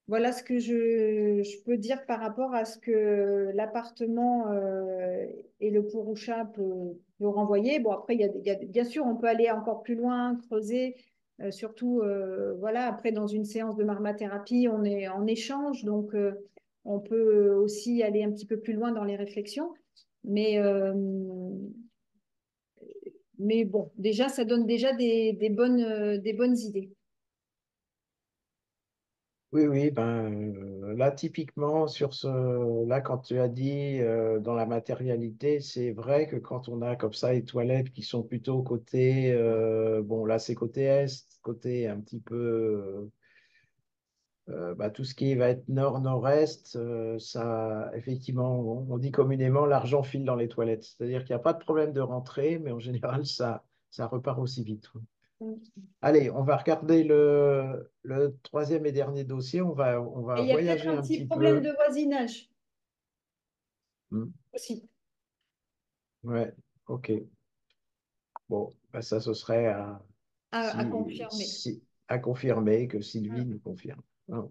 Speaker 1: Voilà ce que je peux dire par rapport à ce que l'appartement et le Purusha peut renvoyer. Bon, après, bien sûr, on peut aller encore plus loin, creuser. Surtout, voilà, après, dans une séance de marmathérapie, on est en échange, donc on peut aussi aller un petit peu plus loin dans les réflexions. Mais, euh, mais bon, déjà, ça donne déjà des bonnes idées.
Speaker 2: Oui, oui, ben là typiquement sur là quand tu as dit dans la matérialité, c'est vrai que quand on a comme ça les toilettes qui sont plutôt côté, bon là c'est côté est, côté un petit peu bah, tout ce qui va être nord-nord-est, ça effectivement on dit communément l'argent file dans les toilettes, c'est-à-dire qu'il n'y a pas de problème de rentrée, mais en général ça repart aussi vite. Allez, on va regarder le troisième et dernier dossier. On
Speaker 1: Et
Speaker 2: va
Speaker 1: il y a peut-être
Speaker 2: voyager
Speaker 1: un
Speaker 2: un
Speaker 1: petit
Speaker 2: petit
Speaker 1: problème de
Speaker 2: peu.
Speaker 1: voisinage
Speaker 2: Hmm.
Speaker 1: aussi
Speaker 2: Ouais, ok. Bon, ben ça, ce serait
Speaker 1: à confirmer.
Speaker 2: à confirmer que Sylvie nous confirme. Hein.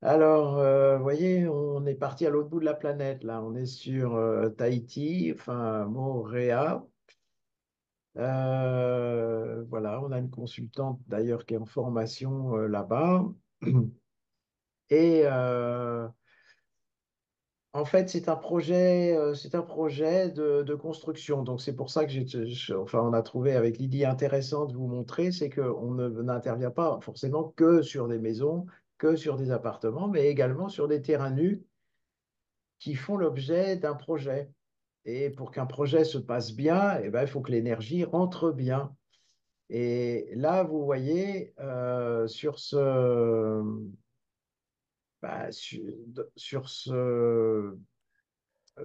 Speaker 2: Alors, vous voyez, on est parti à l'autre bout de la planète, là. On est sur Tahiti, enfin, Moorea. Voilà, on a une consultante d'ailleurs qui est en formation là-bas. Et en fait, c'est un projet de construction. Donc, c'est pour ça que enfin, on a trouvé avec l'idée intéressante de vous montrer, c'est qu'on n'intervient pas forcément que sur des maisons, que sur des appartements, mais également sur des terrains nus qui font l'objet d'un projet. Et pour qu'un projet se passe bien, eh ben, il faut que l'énergie rentre bien. Et là, vous voyez, bah, sur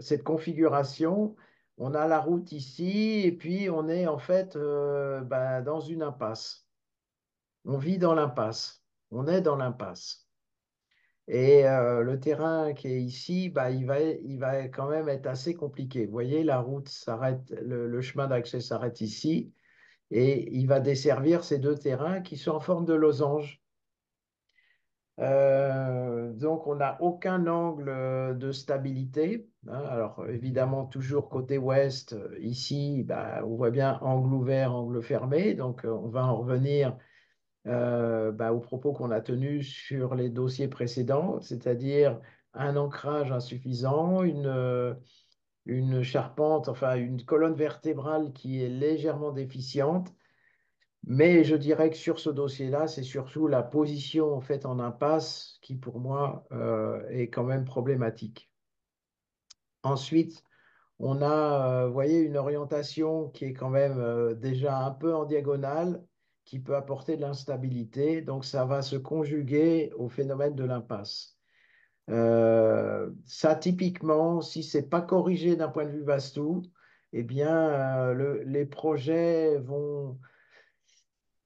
Speaker 2: cette configuration, on a la route ici et puis on est en fait bah, dans une impasse. On vit dans l'impasse. On est dans l'impasse. Et le terrain qui est ici, bah, il va quand même être assez compliqué. Vous voyez, la route s'arrête, le chemin d'accès s'arrête ici et il va desservir ces deux terrains qui sont en forme de losange. Donc, on n'a aucun angle de stabilité, hein. Alors, évidemment, toujours côté ouest, ici, bah, on voit bien angle ouvert, angle fermé. Donc, on va en revenir bah, aux propos qu'on a tenus sur les dossiers précédents, c'est-à-dire un ancrage insuffisant, une charpente, enfin une colonne vertébrale qui est légèrement déficiente. Mais je dirais que sur ce dossier-là, c'est surtout la position en fait en impasse qui pour moi est quand même problématique. Ensuite, on a, vous voyez, une orientation qui est quand même déjà un peu en diagonale, qui peut apporter de l'instabilité. Donc, ça va se conjuguer au phénomène de l'impasse. Ça, typiquement, si c'est pas corrigé d'un point de vue Vastu, eh bien, les projets vont,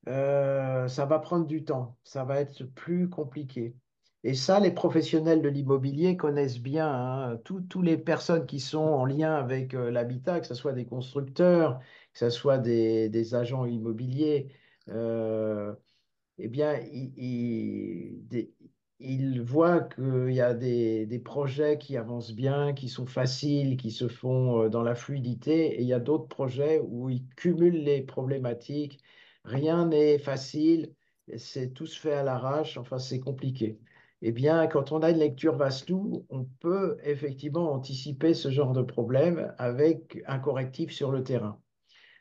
Speaker 2: ça va prendre du temps, ça va être plus compliqué. Et ça, les professionnels de l'immobilier connaissent bien, hein. Tous les personnes qui sont en lien avec l'habitat, que ce soit des constructeurs, que ce soit des agents immobiliers, euh, eh bien, ils voient qu'il y a des projets qui avancent bien, qui sont faciles, qui se font dans la fluidité, et il y a d'autres projets où ils cumulent les problématiques. Rien n'est facile, c'est tout se fait à l'arrache, enfin, c'est compliqué. Eh bien, quand on a une lecture Vastu, on peut effectivement anticiper ce genre de problème avec un correctif sur le terrain.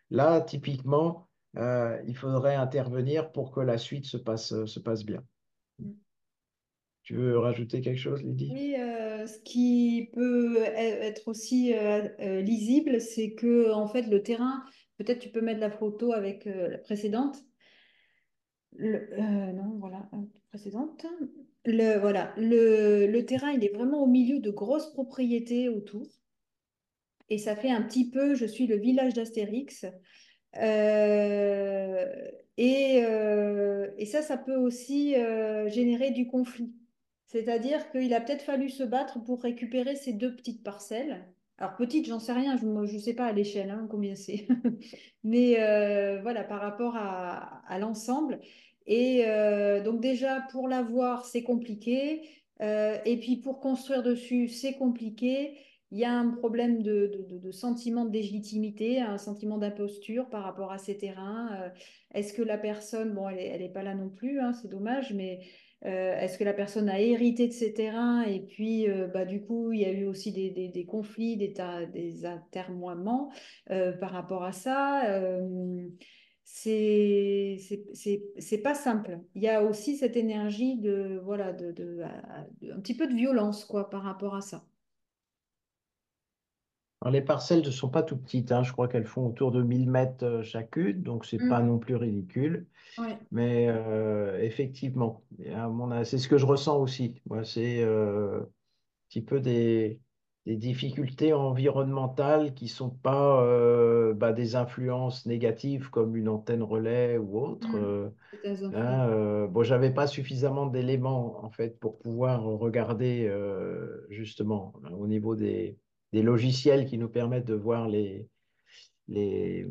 Speaker 2: Là, typiquement, il faudrait intervenir pour que la suite se passe bien. Tu veux rajouter quelque chose, Lydie?
Speaker 1: Oui, ce qui peut être aussi lisible, c'est que en fait le terrain, peut-être tu peux mettre la photo avec la précédente. Non, voilà, précédente. Voilà, le terrain, il est vraiment au milieu de grosses propriétés autour. Et ça fait un petit peu, je suis le village d'Astérix. Euh, et ça, ça peut aussi générer du conflit. C'est-à-dire qu'il a peut-être fallu se battre pour récupérer ces deux petites parcelles. Alors, petites, j'en sais rien, je ne sais pas à l'échelle hein, combien c'est. Mais voilà, par rapport à l'ensemble. Et donc déjà, pour l'avoir, c'est compliqué. Et puis pour construire dessus, c'est compliqué. Il y a un problème de sentiment de légitimité, un sentiment d'imposture par rapport à ces terrains. Est-ce que la personne, bon, elle est pas là non plus, hein, c'est dommage, mais est-ce que la personne a hérité de ces terrains et puis bah, du coup, il y a eu aussi des conflits, des atermoiements par rapport à ça. C'est pas simple. Il y a aussi cette énergie de, voilà, un petit peu de violence, quoi, par rapport à ça.
Speaker 2: Alors, les parcelles ne sont pas tout petites, hein. Je crois qu'elles font autour de 1000 mètres chacune, donc c'est pas
Speaker 1: Mm.
Speaker 2: non plus ridicule.
Speaker 1: Ouais.
Speaker 2: Mais effectivement, et c'est ce que je ressens aussi. Moi, c'est petit peu des difficultés environnementales qui sont pas bah, des influences négatives comme une antenne relais ou autre.
Speaker 1: Mm. Peut-être influence.
Speaker 2: Hein, bon, j'avais pas suffisamment d'éléments en fait pour pouvoir regarder justement hein, au niveau des logiciels qui nous permettent de voir les, les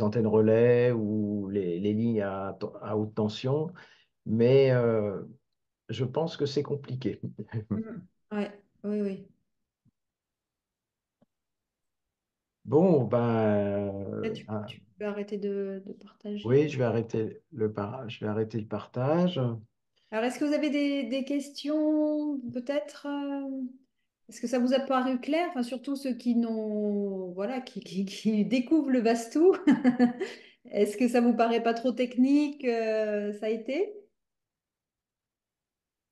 Speaker 2: antennes relais ou les lignes à haute tension, mais je pense que c'est compliqué.
Speaker 1: Mm. Ouais, oui, oui.
Speaker 2: Bon, ben,
Speaker 1: Là, tu peux arrêter de
Speaker 2: oui,
Speaker 1: partager.
Speaker 2: je vais arrêter le partage.
Speaker 1: Alors, est-ce que vous avez des questions, peut-être? Est-ce que ça vous a paru clair? Enfin, surtout ceux qui n'ont, voilà, qui découvrent le Vastou. Est-ce que ça vous paraît pas trop technique? Ça a été?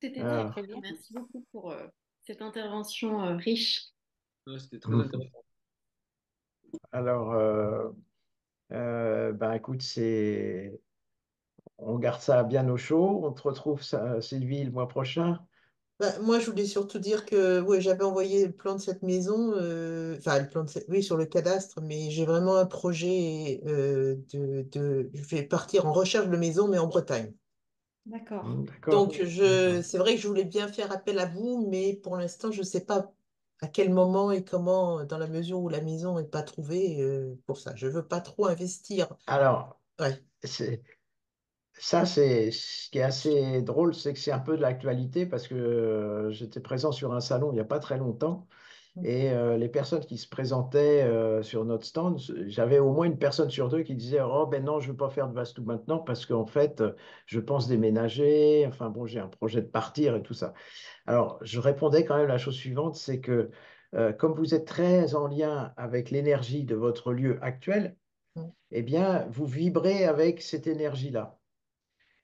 Speaker 3: C'était très
Speaker 2: Alors,
Speaker 3: très bien. Merci beaucoup pour cette intervention riche.
Speaker 4: Ouais, c'était très
Speaker 2: mhm.
Speaker 4: intéressant.
Speaker 2: Alors, ben écoute, on garde ça bien au chaud. On te retrouve, Sylvie, le mois prochain.
Speaker 5: Bah, moi, je voulais surtout dire que ouais, j'avais envoyé le plan de cette maison, enfin le plan de oui, sur le cadastre, mais j'ai vraiment un projet je vais partir en recherche de maison, mais en Bretagne.
Speaker 1: D'accord.
Speaker 2: D'accord,
Speaker 5: Donc,
Speaker 2: d'accord.
Speaker 5: c'est vrai que je voulais bien faire appel à vous, mais pour l'instant, je ne sais pas à quel moment et comment, dans la mesure où la maison n'est pas trouvée, pour ça. Je veux pas trop investir.
Speaker 2: Alors,
Speaker 5: Ouais.
Speaker 2: c'est- ça, c'est ce qui est assez drôle, c'est que c'est un peu de l'actualité parce que j'étais présent sur un salon il n'y a pas très longtemps et les personnes qui se présentaient sur notre stand, j'avais au moins une personne sur deux qui disait, oh ben non, je ne veux pas faire de Vastou maintenant parce qu'en fait, je pense déménager, enfin bon, j'ai un projet de partir et tout ça. Alors, je répondais quand même la chose suivante, c'est que comme vous êtes très en lien avec l'énergie de votre lieu actuel, eh bien, vous vibrez avec cette énergie-là.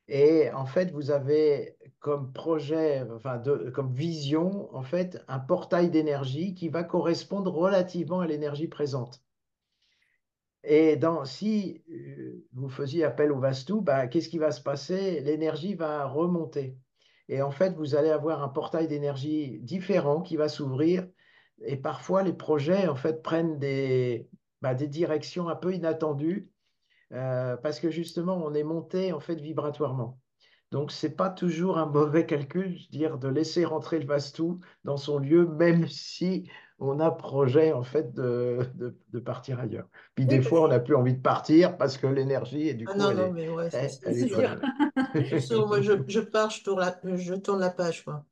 Speaker 2: Et en fait, vous avez comme projet, enfin, comme vision, en fait, un portail d'énergie qui va correspondre relativement à l'énergie présente. Et si vous faisiez appel au Vastu, bah, qu'est-ce qui va se passer? L'énergie va remonter. Et en fait, vous allez avoir un portail d'énergie différent qui va s'ouvrir. Et parfois, les projets, en fait, prennent des directions un peu inattendues parce que justement, on est monté, en fait, vibratoirement. Donc, c'est pas toujours un mauvais calcul, je veux dire, de laisser rentrer le Vastu dans son lieu, même si on a projet, en fait, de partir ailleurs. Puis
Speaker 5: Oui,
Speaker 2: des
Speaker 5: parce
Speaker 2: fois, on n'a plus envie de partir parce que l'énergie, et du
Speaker 5: ah
Speaker 2: coup,
Speaker 5: non, non, mais ouais,
Speaker 2: elle est
Speaker 1: C'est sûr.
Speaker 2: bonne.
Speaker 5: c'est sûr, moi, je pars, je tourne la page, quoi.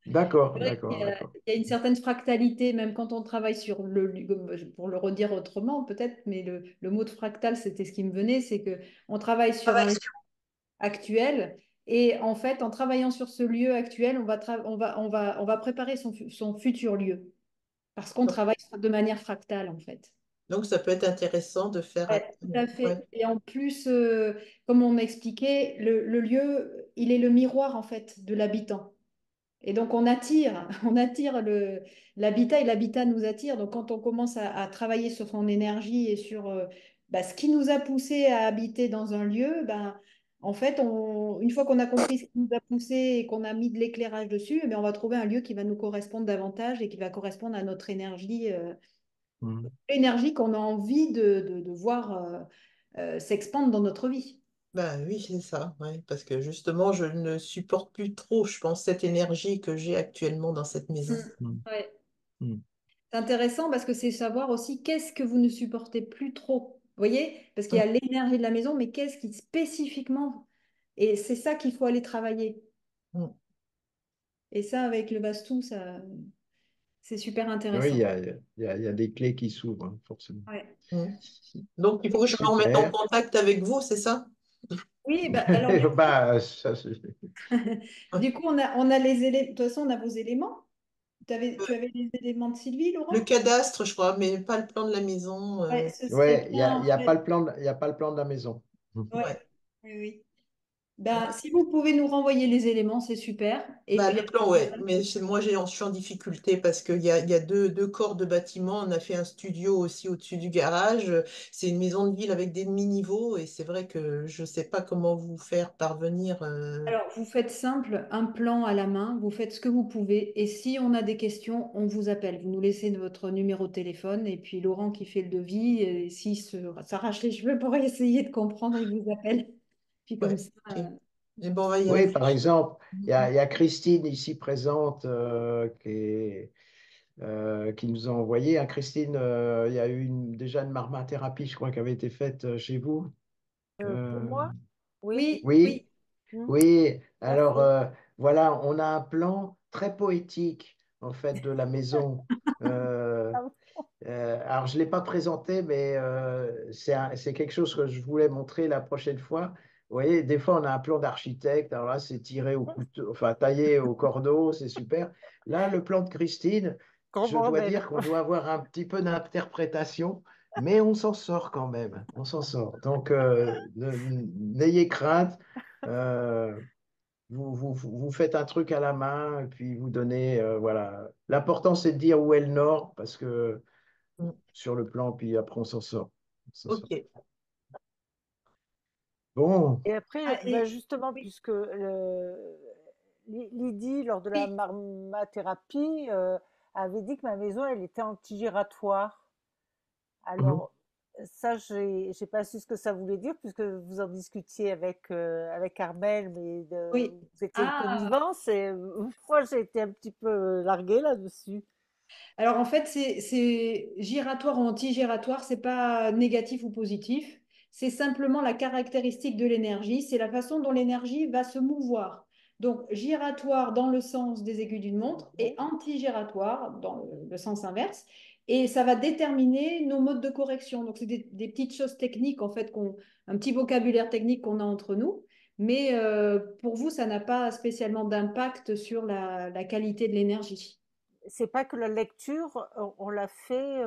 Speaker 2: D'accord,
Speaker 1: C'est vrai
Speaker 2: d'accord, d'accord.
Speaker 1: qu'il y a une certaine fractalité, même quand on travaille sur pour le redire autrement peut-être, mais le mot de fractal, c'était ce qui me venait, c'est que on travaille sur un lieu actuel et en fait, en travaillant sur ce lieu actuel, on va préparer son futur lieu parce qu'on travaille de manière fractale en fait.
Speaker 5: Donc, ça peut être intéressant de faire
Speaker 1: Ouais, tout à
Speaker 5: ouais.
Speaker 1: fait. Et en plus, comme on m'expliquait, le lieu, il est le miroir en fait de l'habitant. Et donc, on attire l'habitat et l'habitat nous attire. Donc, quand on commence à travailler sur son énergie et sur ce qui nous a poussé à habiter dans un lieu, en fait, une fois qu'on a compris ce qui nous a poussé et qu'on a mis de l'éclairage dessus, on va trouver un lieu qui va nous correspondre davantage et qui va correspondre à notre énergie,
Speaker 2: Mhm.
Speaker 1: l'énergie qu'on a envie de voir s'expandre dans notre vie.
Speaker 5: Ben oui, c'est ça, ouais, parce que justement, je ne supporte plus trop, je pense, cette énergie que j'ai actuellement dans cette maison.
Speaker 1: Mm.
Speaker 2: Mhm.
Speaker 1: Ouais.
Speaker 2: Mhm.
Speaker 1: C'est intéressant parce que c'est savoir aussi qu'est-ce que vous ne supportez plus trop. Vous voyez? Parce qu'il y
Speaker 5: Mm,
Speaker 1: a l'énergie de la maison, mais qu'est-ce qui spécifiquement... Et c'est ça qu'il faut aller travailler.
Speaker 5: mm,
Speaker 1: Et ça, avec le Bastou, ça, c'est super
Speaker 2: Oui,
Speaker 1: intéressant.
Speaker 2: il y a des clés qui s'ouvrent, hein, forcément.
Speaker 1: Ouais.
Speaker 5: mm. Donc, il faut que je me remette en
Speaker 2: Super.
Speaker 5: contact avec vous, c'est ça?
Speaker 1: Oui, alors
Speaker 2: Bah, ça,
Speaker 5: Ouais.
Speaker 1: du coup, on a les éléments. De toute façon, on a vos éléments. Tu avais les éléments de Sylvie,
Speaker 5: Le
Speaker 1: Laurent?
Speaker 5: cadastre, je crois, mais pas le plan de la maison.
Speaker 1: Ouais, ce serait
Speaker 2: ouais,
Speaker 1: bien,
Speaker 2: il
Speaker 1: en
Speaker 2: y a pas
Speaker 1: fait.
Speaker 2: le plan il y a pas le plan de la maison.
Speaker 1: Ouais,
Speaker 5: Ouais.
Speaker 1: oui, oui. Si vous pouvez nous renvoyer les éléments, c'est super. Et
Speaker 5: Bah,
Speaker 1: puis,
Speaker 5: le plan, ouais, mais moi je suis en difficulté parce il y a deux corps de bâtiment. On a fait un studio aussi au-dessus du garage. C'est une maison de ville avec des demi-niveaux et c'est vrai que je ne sais pas comment vous faire parvenir.
Speaker 1: alors, vous faites simple, un plan à la main, vous faites ce que vous pouvez, et si on a des questions, on vous appelle. Vous nous laissez votre numéro de téléphone, et puis Laurent qui fait le devis, et s'il s'arrache les cheveux pour essayer de comprendre, il vous appelle. Puis comme
Speaker 5: Ouais,
Speaker 1: ça,
Speaker 5: ok. Mais bon, on va y
Speaker 2: Oui, par
Speaker 5: réfléchir.
Speaker 2: exemple,
Speaker 5: Mhm.
Speaker 2: il y a Christine ici présente qui nous a envoyé. Hein, Christine, il y a eu déjà une marmathérapie, je crois, qui avait été faite chez vous.
Speaker 3: Pour
Speaker 2: Euh,
Speaker 3: moi, oui,
Speaker 1: oui,
Speaker 2: oui,
Speaker 1: oui,
Speaker 3: hmm,
Speaker 2: oui.
Speaker 3: tout à
Speaker 2: Alors,
Speaker 3: fait.
Speaker 2: voilà, on a un plan très poétique, en fait, de la maison. Euh, alors, je ne l'ai pas présenté, mais c'est quelque chose que je voulais montrer la prochaine fois. Vous voyez, des fois, on a un plan d'architecte. Alors là, c'est tiré au couteau, enfin, taillé au cordeau, c'est super. Là, le plan de Christine,
Speaker 3: Grand
Speaker 2: je dois
Speaker 3: bordel.
Speaker 2: dire qu'on doit avoir un petit peu d'interprétation, mais on s'en sort quand même. On s'en sort. Donc, n'ayez crainte. Euh, vous faites un truc à la main et puis vous donnez, voilà. L'important, c'est de dire où est le nord parce que
Speaker 5: Mm.
Speaker 2: sur le plan, puis après, on s'en sort. On s'en sort.
Speaker 5: Ok.
Speaker 2: Bon,
Speaker 4: Et après,
Speaker 1: Ah,
Speaker 4: bah, justement,
Speaker 1: oui,
Speaker 4: puisque Lydie, lors de la
Speaker 1: oui.
Speaker 4: marmothérapie, avait dit que ma maison, elle était anti-giratoire.
Speaker 2: mhm.
Speaker 4: Alors, ça, j'ai pas su ce que ça voulait dire, puisque vous en discutiez avec Armel, mais
Speaker 1: Oui.
Speaker 4: vous étiez de
Speaker 1: Ah,
Speaker 4: connivence, et moi, j'ai été un petit peu larguée là-dessus.
Speaker 1: alors en fait, c'est giratoire ou anti-giratoire, c'est pas négatif ou positif. C'est simplement la caractéristique de l'énergie, c'est la façon dont l'énergie va se mouvoir. Donc giratoire dans le sens des aiguilles d'une montre et
Speaker 4: Oui.
Speaker 1: anti-giratoire dans le sens inverse. Et ça va déterminer nos modes de correction. Donc c'est des petites choses techniques en fait, un petit vocabulaire technique qu'on a entre nous. Mais pour vous, ça n'a pas spécialement d'impact sur la qualité de l'énergie.
Speaker 4: C'est pas que la lecture, on l'a fait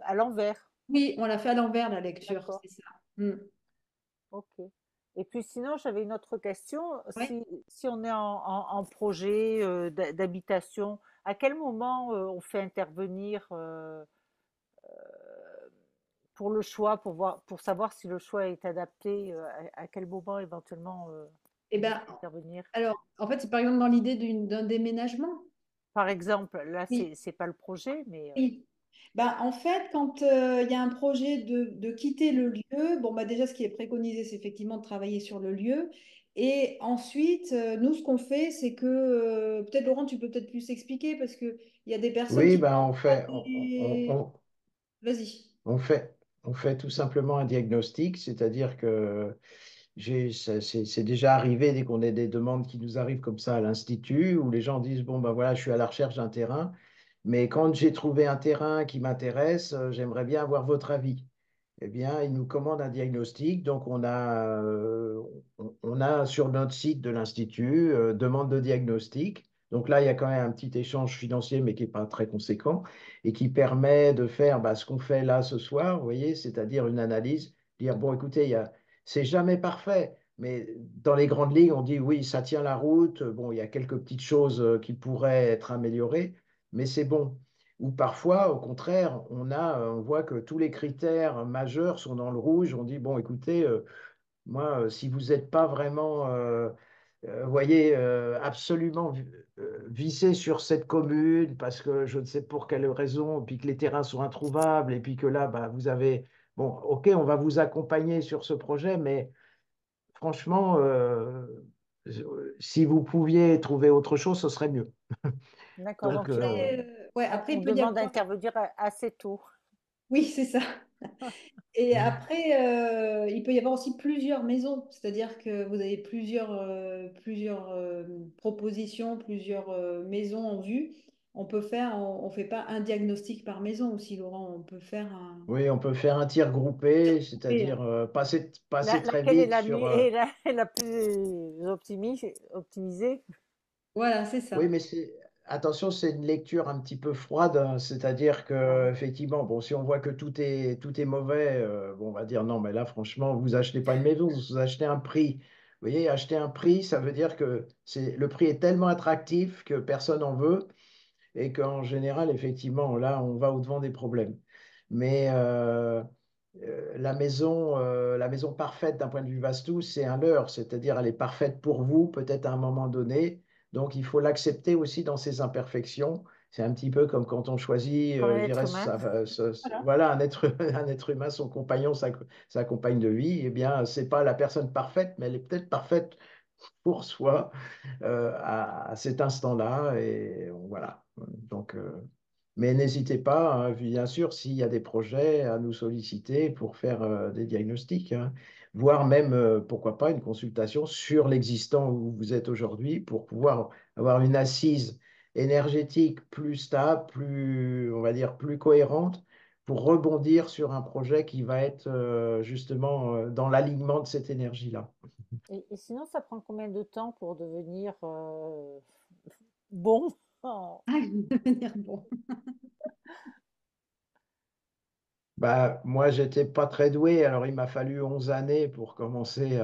Speaker 4: à l'envers.
Speaker 1: Oui, on l'a fait à l'envers, la lecture,
Speaker 4: D'accord.
Speaker 1: c'est ça. Mm.
Speaker 4: Ok. Et puis sinon, j'avais une autre question.
Speaker 1: Ouais.
Speaker 4: Si on est en projet d'habitation, à quel moment on fait intervenir pour le choix, pour savoir si le choix est adapté, à quel moment éventuellement
Speaker 1: Eh
Speaker 4: vous
Speaker 1: ben,
Speaker 4: faites intervenir?
Speaker 1: alors, en fait, c'est par exemple dans l'idée d'un déménagement.
Speaker 4: Par exemple, là,
Speaker 1: Oui,
Speaker 4: c'est pas le projet, mais
Speaker 1: oui. Ben, en fait, quand il y a un projet de quitter le lieu, bon, bah, déjà, ce qui est préconisé, c'est effectivement de travailler sur le lieu. Et ensuite, nous, ce qu'on fait, c'est que, peut-être Laurent, tu peux peut-être plus expliquer, parce qu'il y a des personnes
Speaker 2: oui,
Speaker 1: qui
Speaker 2: ben
Speaker 1: pensent à des...
Speaker 2: on,
Speaker 1: Vas-y.
Speaker 2: on fait, on fait tout simplement un diagnostic, c'est-à-dire que c'est déjà arrivé dès qu'on a des demandes qui nous arrivent comme ça à l'Institut, où les gens disent, bon, ben voilà, je suis à la recherche d'un terrain, mais quand j'ai trouvé un terrain qui m'intéresse, j'aimerais bien avoir votre avis. Eh bien, ils nous commandent un diagnostic. Donc, on a sur notre site de l'Institut demande de diagnostic. Donc là, il y a quand même un petit échange financier, mais qui n'est pas très conséquent et qui permet de faire bah, ce qu'on fait là ce soir, vous voyez, c'est-à-dire une analyse, dire, bon, écoutez, c'est jamais parfait, mais dans les grandes lignes, on dit, oui, ça tient la route. Bon, il y a quelques petites choses qui pourraient être améliorées, mais c'est bon. Ou parfois, au contraire, on voit que tous les critères majeurs sont dans le rouge. On dit, bon, écoutez, moi, si vous n'êtes pas vraiment, voyez, absolument vissé sur cette commune, parce que je ne sais pour quelle raison, puis que les terrains sont introuvables, et puis que là, bah, vous avez, bon, OK, on va vous accompagner sur ce projet, mais franchement, si vous pouviez trouver autre chose, ce serait mieux.
Speaker 4: d'accord.
Speaker 2: Donc,
Speaker 4: Donc
Speaker 1: Ouais, après,
Speaker 4: on
Speaker 1: il peut y
Speaker 4: demande
Speaker 1: avoir...
Speaker 4: d'intervenir assez tôt.
Speaker 1: Oui, c'est ça. Et après, il peut y avoir aussi plusieurs maisons, c'est-à-dire que vous avez plusieurs propositions, plusieurs maisons en vue. On fait pas un diagnostic par maison aussi, Laurent. On peut faire un.
Speaker 2: oui, on peut faire un tir groupé,
Speaker 1: Et,
Speaker 2: c'est-à-dire passer très
Speaker 4: Laquelle est
Speaker 2: vite sur.
Speaker 4: est la plus optimisée?
Speaker 1: voilà, c'est
Speaker 2: Oui,
Speaker 1: ça.
Speaker 2: mais attention, c'est une lecture un petit peu froide, hein, c'est-à-dire
Speaker 4: Ah
Speaker 2: que
Speaker 4: oui.
Speaker 2: effectivement, bon, si on voit que tout est mauvais, bon, on va dire non, mais là, franchement, vous achetez pas une maison, vous achetez un prix. Vous voyez, acheter un prix, ça veut dire que le prix est tellement attractif que personne en veut et qu'en général, effectivement, là, on va au-devant des problèmes. Mais la maison parfaite d'un point de vue Vastu, c'est un leurre, c'est-à-dire elle est parfaite pour vous, peut-être à un moment donné. Donc il faut l'accepter aussi dans ses imperfections. C'est un petit peu comme quand on choisit,
Speaker 4: Comme un
Speaker 2: je
Speaker 4: être
Speaker 2: dirais,
Speaker 4: humain.
Speaker 1: Voilà.
Speaker 2: voilà, un être, un être humain, son compagnon, sa compagne de vie. Eh bien, c'est pas la personne parfaite, mais elle est peut-être parfaite pour soi à cet instant-là. Et voilà. Donc, mais n'hésitez pas, hein, bien sûr, s'il y a des projets, à nous solliciter pour faire des diagnostics, hein, voire même, pourquoi pas, une consultation sur l'existant où vous êtes aujourd'hui pour pouvoir avoir une assise énergétique plus stable, plus, on va dire, plus cohérente pour rebondir sur un projet qui va être justement dans l'alignement de cette énergie-là.
Speaker 4: Et sinon, ça prend combien de temps pour devenir bon? Oh.
Speaker 1: Ah, devenir bon.
Speaker 2: Bah, moi, j'étais pas très doué, alors il m'a fallu 11 années pour commencer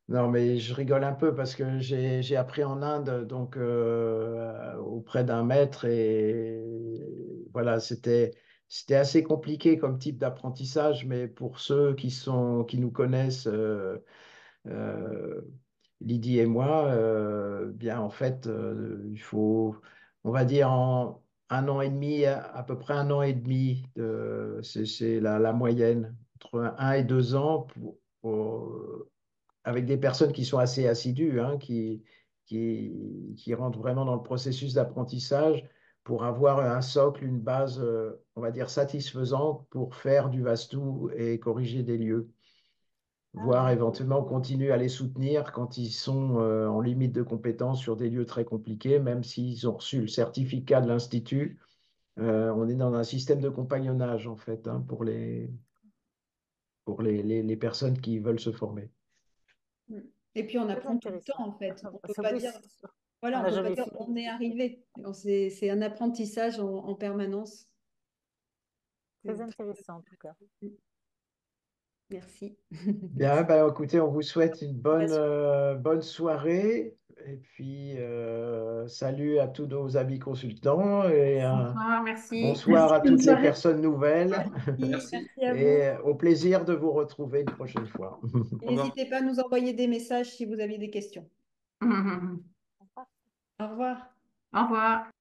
Speaker 2: Non, mais je rigole un peu parce que j'ai appris en Inde donc auprès d'un maître et voilà, c'était assez compliqué comme type d'apprentissage, mais pour ceux qui nous connaissent, euh, Lydie et moi, bien en fait, il faut, on va dire en 1 an et demi, à peu près 1 an et demi, c'est la moyenne entre 1 et 2 ans avec des personnes qui sont assez assidues, hein, qui rentrent vraiment dans le processus d'apprentissage pour avoir un socle, une base, on va dire, satisfaisante pour faire du Vastu et corriger des lieux,
Speaker 4: Ah,
Speaker 2: voire
Speaker 4: d'accord.
Speaker 2: éventuellement continuer à les soutenir quand ils sont en limite de compétences sur des lieux très compliqués, même s'ils ont reçu le certificat de l'Institut. On est dans un système de compagnonnage, en fait, hein, pour les personnes qui veulent se former.
Speaker 1: Mm. Et puis on
Speaker 4: Très
Speaker 1: apprend tout le temps
Speaker 4: intéressant.
Speaker 1: en fait. On peut
Speaker 4: Ça,
Speaker 1: pas
Speaker 4: oui,
Speaker 1: dire,
Speaker 4: c'est sûr.
Speaker 1: voilà,
Speaker 4: On
Speaker 1: on
Speaker 4: n'a
Speaker 1: peut pas
Speaker 4: jamais
Speaker 1: dire
Speaker 4: fini.
Speaker 1: on est arrivé. C'est un apprentissage en permanence.
Speaker 4: Très
Speaker 1: C'est
Speaker 4: intéressant en tout cas.
Speaker 1: Merci.
Speaker 2: Bien, ben, écoutez, on vous souhaite une
Speaker 1: Merci.
Speaker 2: bonne soirée et puis salut à tous nos amis consultants et
Speaker 6: Bonsoir, merci.
Speaker 2: bonsoir à
Speaker 6: Bonne
Speaker 2: toutes les
Speaker 6: soirée.
Speaker 2: personnes nouvelles
Speaker 1: Merci à vous.
Speaker 2: et au plaisir de vous retrouver une prochaine fois.
Speaker 1: Et n'hésitez pas à nous envoyer des messages si vous avez des questions.
Speaker 6: Au
Speaker 1: Au revoir.
Speaker 6: revoir.